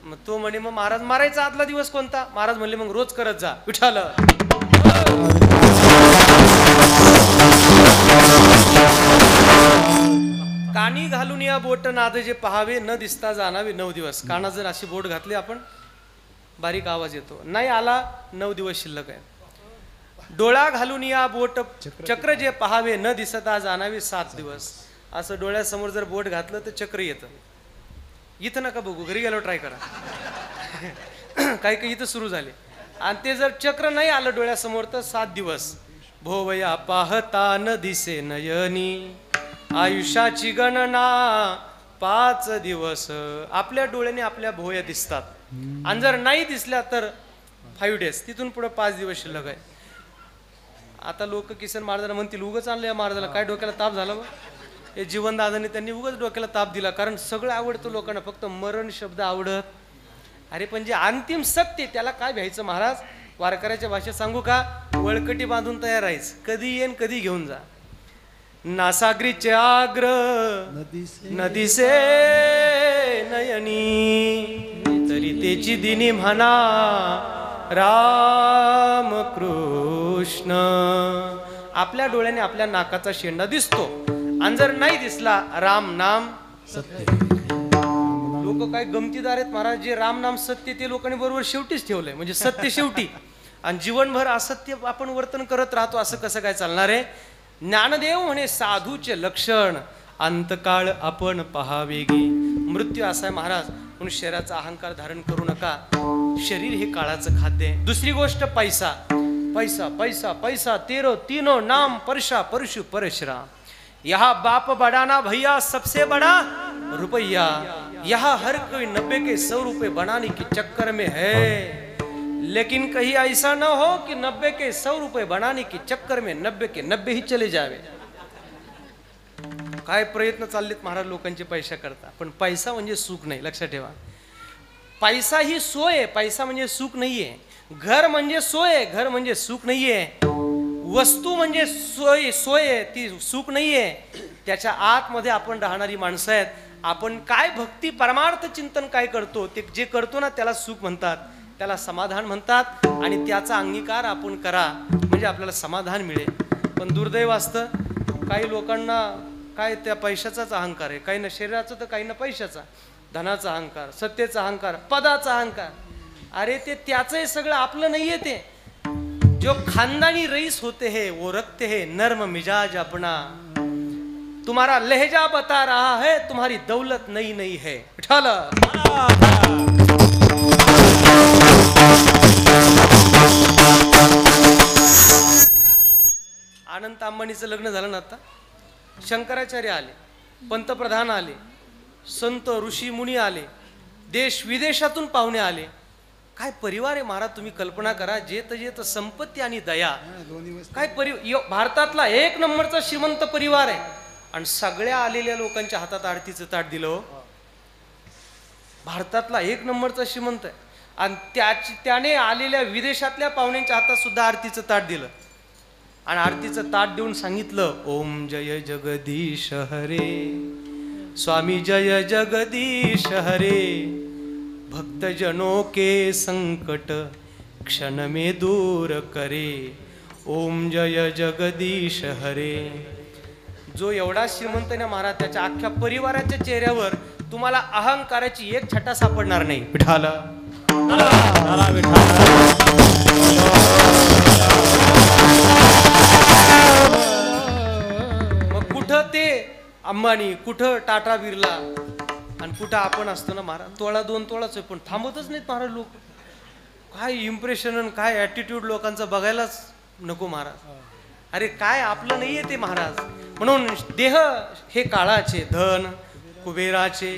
मग तो म्हणे मग महाराज मारायचा आदला दिवस कोणता? महाराज म्हणले मग रोज करत जा. विठाल कानी घालून या बोट नाद जे पहावे न दिसता जाणावे 9 दिवस. कानात जर अशी बोट घातली आपण बारीक आवाज येतो. नाही आला 9 दिवस शिल्लक आहे. डोळा घालून या बोट चक्र जे पहावे न दिसता जाणावे 7 दिवस. असं डोळ्यासमोर जर बोट घातलं तर चक्र येतं. इथं नका बघू, घरी गेलो ट्राय करा. काही काही इथं सुरू झाले. आणि ते जर चक्र नाही आलं डोळ्यासमोर तर 7 दिवस. भोवया पाहता न दिसे नयनी आयुष्याची गणना 5 दिवस. आपल्या डोळ्याने आपल्या भोवया दिसतात आणि जर नाही दिसल्या तर 5 days. तिथून पुढे 5 दिवस शिल्लक आहे. आता लोक किसन महाराजांना म्हणतील उगच आणलं या महाराजाला, काय डोक्याला ताप झाला बा. हे जीवनदादांनी त्यांनी उगच डोक्याला ताप दिला. कारण सगळं आवडतं लोकांना, फक्त मरण शब्द आवडत. अरे पण जे अंतिम सत्य त्याला काय भ्यायचं महाराज? वारकऱ्याच्या भाषेत सांगू का? वळकटी बांधून तयार राहायचं. कधी येईन कधी घेऊन जा. नासागरीचे आग्र नदीसे नयनी तरी त्याची दिनी म्हणा राम कृष्ण. आपल्या डोळ्याने आपल्या नाकाचा शेंडा दिसतो आणि जर नाही दिसला राम नाम सत्य. लोक काय गमतीदार आहेत महाराज. जे राम नाम सत्य ते लोकांनी बरोबर शेवटीच ठेवलंय. म्हणजे सत्य शेवटी आणि जीवनभर असत्य आपण वर्तन करत राहतो. असं कसं काय चालणार आहे? ज्ञानदेव म्हणे साधूचे लक्षण अंतकाळ आपण पहावे गे. मृत्यू असा आहे महाराज. म्हणून शरीराचा अहंकार धारण करू नका. शरीर हे काळाचं खाद्य आहे. दुसरी गोष्ट पैसा पैसा पैसा पैसा. तेरो तीनो नाम परशा परशु परशुराम. यहाँ बाप बड़ा ना भैया सबसे बड़ा रुपया. यहाँ हर कोई 90 के 100 रुपए बनाने के चक्कर में है. लेकिन कहीं ऐसा ना हो कि 90 के 100 रुपए बनाने के चक्कर में 90 के 90 ही चले जावे. काय प्रयत्न चाललेत महाराज लोकांचे पैसा करता. पण पैसा म्हणजे सुख नाही, लक्षात ठेवा. पैसा ही सोय आहे, पैसा म्हणजे सुख नाहीये. घर म्हणजे सोय आहे, घर म्हणजे सुख नाहीये. वस्तू म्हणजे सोय आहे, ती सुख नाहीये. त्याच्या आतमध्ये आपण राहणारी माणसं आहेत. आपण काय भक्ती परमार्थ चिंतन काय करतो ते जे करतो ना त्याला सुख म्हणतात, त्याला समाधान म्हणतात. आणि त्याचा अंगीकार आपण करा म्हणजे आपल्याला समाधान मिळेल. पण दुर्दैव असतं काही लोकांना काय त्या पैशाचाच अहंकार आहे. काही ना शरीराचा तर काही ना पैशाचा. धनाचा अहंकार, सत्तेचा अहंकार, पदाचा अहंकार. अरे ते त्याचं सगळं आपलं नाहीये. ते जो खानदानी रईस होते हैं वो रखते हैं नर्म मिजाज अपना. तुम्हारा लहजा बता रहा है तुम्हारी दौलत नई नई है. अनंत अंबानीचं लग्न झालं ना आता. शंकराचार्य आले, पंतप्रधान आले, संत ऋषी मुनी आले, देश विदेशातून पाहुणे आले. काय परिवार आहे महाराज. तुम्ही कल्पना करा. जेत संपत्ती आणि दया. काय भारतातला 1 नंबरचा श्रीमंत परिवार आहे. आणि सगळ्या आलेल्या लोकांच्या हातात आरतीचं ताट दिलं. भारतातला 1 नंबरचा श्रीमंत आहे आणि त्याने आलेल्या विदेशातल्या पाहुण्यांच्या हातात सुद्धा आरतीचं ताट दिलं. आणि आरतीचं ताट देऊन सांगितलं ओम जय जगदीश हरे, स्वामी जय जगदीश हरे. भक्तजनों के संकट क्षण में दूर करे, ओम जय जगदीश हरे. जो एवढा श्रीमंत ना महाराज, त्याच्या अख्ख्या परिवाराच्या चेहऱ्यावर तुम्हाला अहंकाराची एक छटा सापडणार नाही. विठाला मग कुठं ते अंबानी, कुठं टाटा बिर्ला आणि कुठं आपण असतो ना महाराज. तोळा 2 तोळाच आहे, पण थांबतच नाहीत महाराज लोक. काय इम्प्रेशन, काय ॲटिट्यूड लोकांचा बघायलाच नको महाराज. अरे काय आपलं नाहीये ते महाराज. म्हणून देह हे काळाचे, धन कुबेराचे,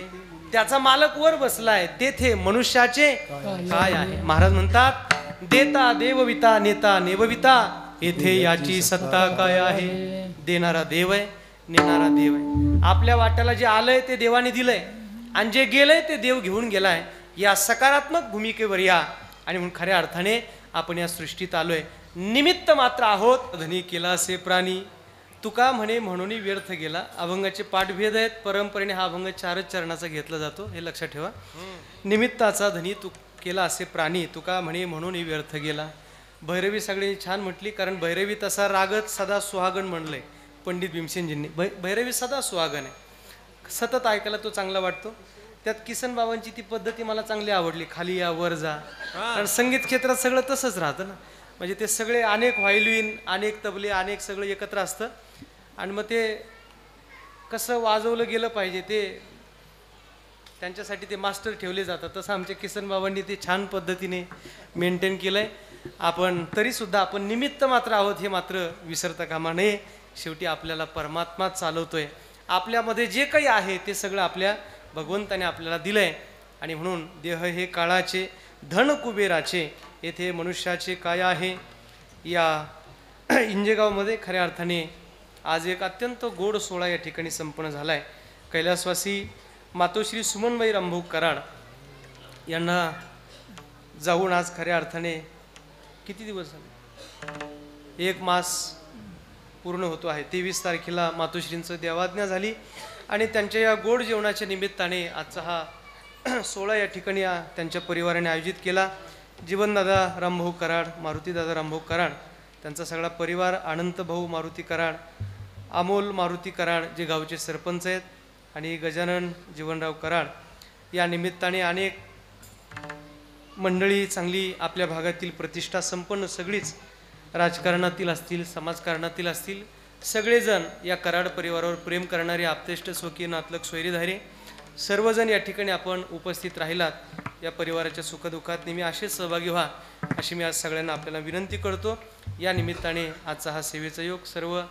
त्याचा मालक वर बसलाय, तेथे मनुष्याचे काय आहे. महाराज म्हणतात, देता देवविता नेता नेवविता, येथे याची सत्ता काय आहे. देणारा देव आहे, नेणारा देव आहे. आपल्या वाट्याला जे आलंय ते देवाने दिलंय, आणि जे गेलंय ते देव घेऊन गेलाय. या सकारात्मक भूमिकेवर या, आणि म्हणून खऱ्या अर्थाने आपण या सृष्टीत आलोय. निमित्त मात्र आहोत. धनी केला से प्राणी, तुका म्हणे म्हणून व्यर्थ गेला. अभंगाचे पाठभेद आहेत. परंपरेने हा अभंग 4च चरणाचा घेतला जातो, हे लक्षात ठेवा. निमित्ताचा धनी तू केला असे प्राणी, तुका म्हणे म्हणून व्यर्थ गेला. भैरवी सगळ्यांनी छान म्हटली, कारण भैरवी तसा रागत सदा सुहागण म्हणलंय पंडित भीमसेनजींनी. भैरवी सदा सुहागण आहे, सतत ऐकायला तो चांगला वाटतो. त्यात किसन बाबांची ती पद्धती मला चांगली आवडली, खाली या वर जा. कारण संगीत क्षेत्रात सगळं तसंच राहतं ना. म्हणजे ते सगळे अनेक व्हायोलिन, अनेक तबले, अनेक सगळं एकत्र असतं, आणि मग ते कसं वाजवलं गेलं पाहिजे ते त्यांच्यासाठी ते मास्टर ठेवले जातात. तसं आमच्या किसन बाबांनी ते छान पद्धतीने मेंटेन केलंय. आपण तरीसुद्धा आपण निमित्त मात्र आहोत, हे मात्र विसरता कामा नये. शेवटी आपल्याला परमात्माच चालवतोय. आपल्यामध्ये जे काही आहे ते सगळं आपल्या भगवंताने आपल्याला दिलंय. आणि म्हणून देह हे काळाचे, धन कुबेराचे, येथे मनुष्याचे काय आहे. या इंजेगावमध्ये खऱ्या अर्थाने आज एक अत्यंत गोड सोहळा या ठिकाणी संपन्न झाला आहे. कैलासवासी मातोश्री सुमनबाई रामभाऊ कराड यांना जाऊन आज खऱ्या अर्थाने किती दिवस झाले, 1 मास पूर्ण होतो आहे. 23 तारखेला मातोश्रींचं देवाज्ञा झाली, आणि त्यांच्या या गोड जेवणाच्या निमित्ताने आजचा हा सोहळा या ठिकाणी त्यांच्या परिवाराने आयोजित केला. जीवनदादा रामभाऊ कराड, मारुतीदादा रामभाऊ कराड, त्यांचा सगळा परिवार, अनंत भाऊ मारुती कराड, अमोल मारुती कराड जे गावचे सरपंच आहेत, आणि गजानन जीवनराव कराड. या निमित्ताने अनेक मंडळी चांगली आपल्या भागातील प्रतिष्ठा संपन्न सगळीच राजकारणातील असतील, समाजकारणातील असतील, सगळेजण या कराड परिवारावर प्रेम करणारे आप्तेष्ट स्वकीय नातलग सोयरीधारे सर्वजण या ठिकाणी आपण उपस्थित राहिलात. या परिवाराच्या सुखदुःखात नेहमी असेच सहभागी व्हा, अशी मी आज सगळ्यांना आपल्याला विनंती करतो. या निमित्ताने आजचा हा सेवेचा योग सर्व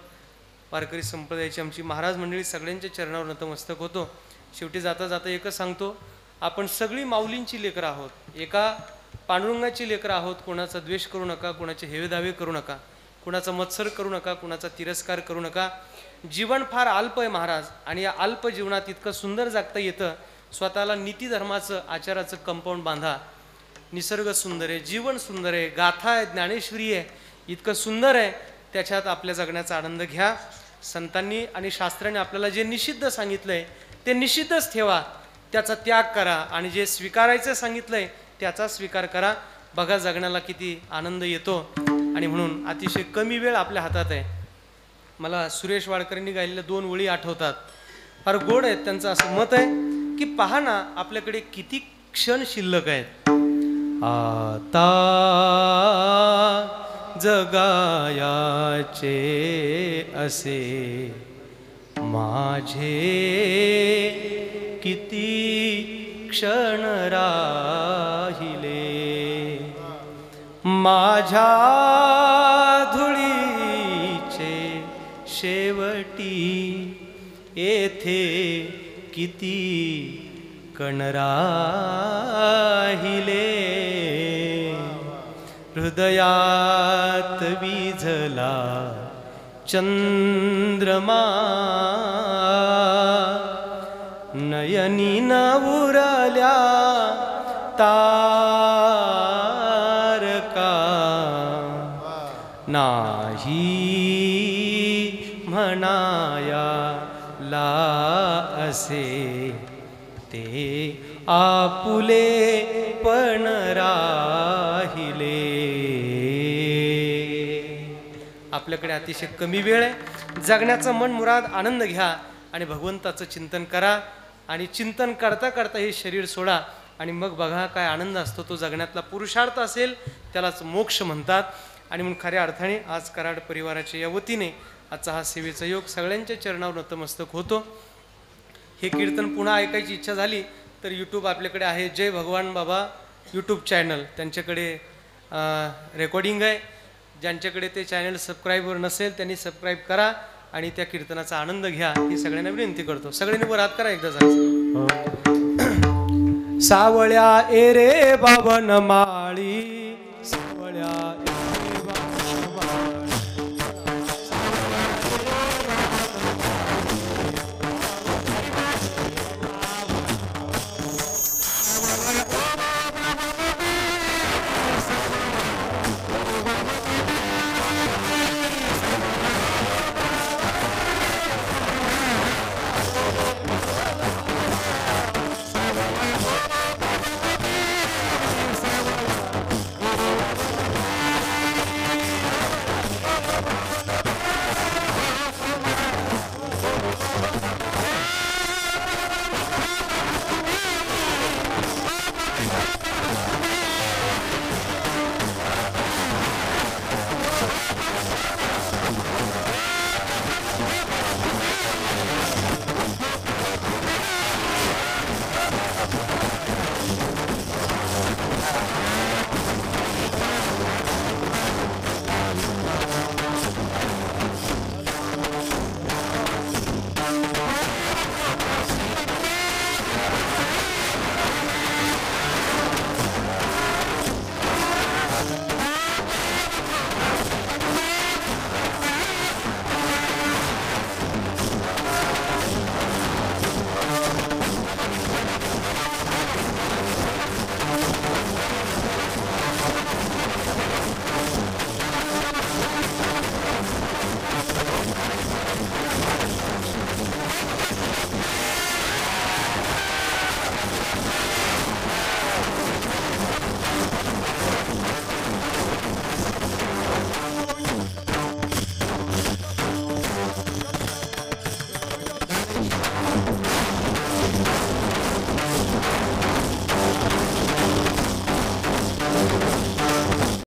वारकरी संप्रदायाची आमची महाराज मंडळी सगळ्यांच्या चरणावर नतमस्तक होतो. शेवटी जाता जाता एकच सांगतो, आपण सगळी माऊलींची लेकरं आहोत, एका पांडुरंगाची लेकरं आहोत. कोणाचा द्वेष करू नका, कोणाचे हेवेदावे करू नका, कुणाचा मत्सर करू नका, कुणाचा तिरस्कार करू नका. जीवन फार अल्प आहे महाराज, आणि या अल्प जीवनात इतकं सुंदर जगता येतं. स्वतःला नीती धर्माचं, आचाराचं कंपाऊंड बांधा. निसर्ग सुंदर आहे, जीवन सुंदर आहे, गाथा आहे, ज्ञानेश्वरी आहे, इतकं सुंदर आहे. त्याच्यात आपल्या जगण्याचा आनंद घ्या. संतांनी आणि शास्त्राने आपल्याला जे निषिद्ध सांगितलंय ते निषिद्धच ठेवा, त्याचा त्याग करा, आणि जे स्वीकारायचं सांगितलंय त्याचा स्वीकार करा. बघा जगण्याला किती आनंद येतो. आणि म्हणून अतिशय कमी वेळ आपल्या हातात आहे. मला सुरेश वाडकरांनी गायलेल्या 2 ओळी आठवतात, फार गोड आहेत. त्यांचं असं मत आहे की पहा ना आपल्याकडे किती क्षण शिल्लक आहेत. आता जगायाचे असे माझे किती क्षण राहिले, माझ्या धुळीचे शेवटी येथे किती कण राहिले. हृदयात विझला चंद्रमा, नयनी न उरल्या तारका, नाही म्हणाया ला असे ते आपुले पण राहिले. आपल्याकडे अतिशय कमी वेळ आहे. जगण्याचा मन मुराद आनंद घ्या आणि भगवंताचं चिंतन करा. आणि चिंतन करता करता हे शरीर सोडा आणि मग बघा काय आनंद असतो. तो जगण्यातला पुरुषार्थ असेल त्यालाच मोक्ष म्हणतात. आणि म्हणून खऱ्या अर्थाने आज कराड परिवाराच्या या वतीने आजचा हा सेवेचा योग सगळ्यांच्या चरणावर नतमस्तक होतो. हे कीर्तन पुन्हा ऐकायची इच्छा झाली तर यूट्यूब आपल्याकडे आहे. जय भगवान बाबा यूट्यूब चॅनल, त्यांच्याकडे रेकॉर्डिंग आहे. ज्यांच्याकडे ते चॅनल सबस्क्राईबर नसेल त्यांनी सबस्क्राईब करा आणि त्या कीर्तनाचा आनंद घ्या ही सगळ्यांना विनंती करतो. सगळ्यांनी वर हात करा एकदा जरा. सावळ्या एरे बावन माळी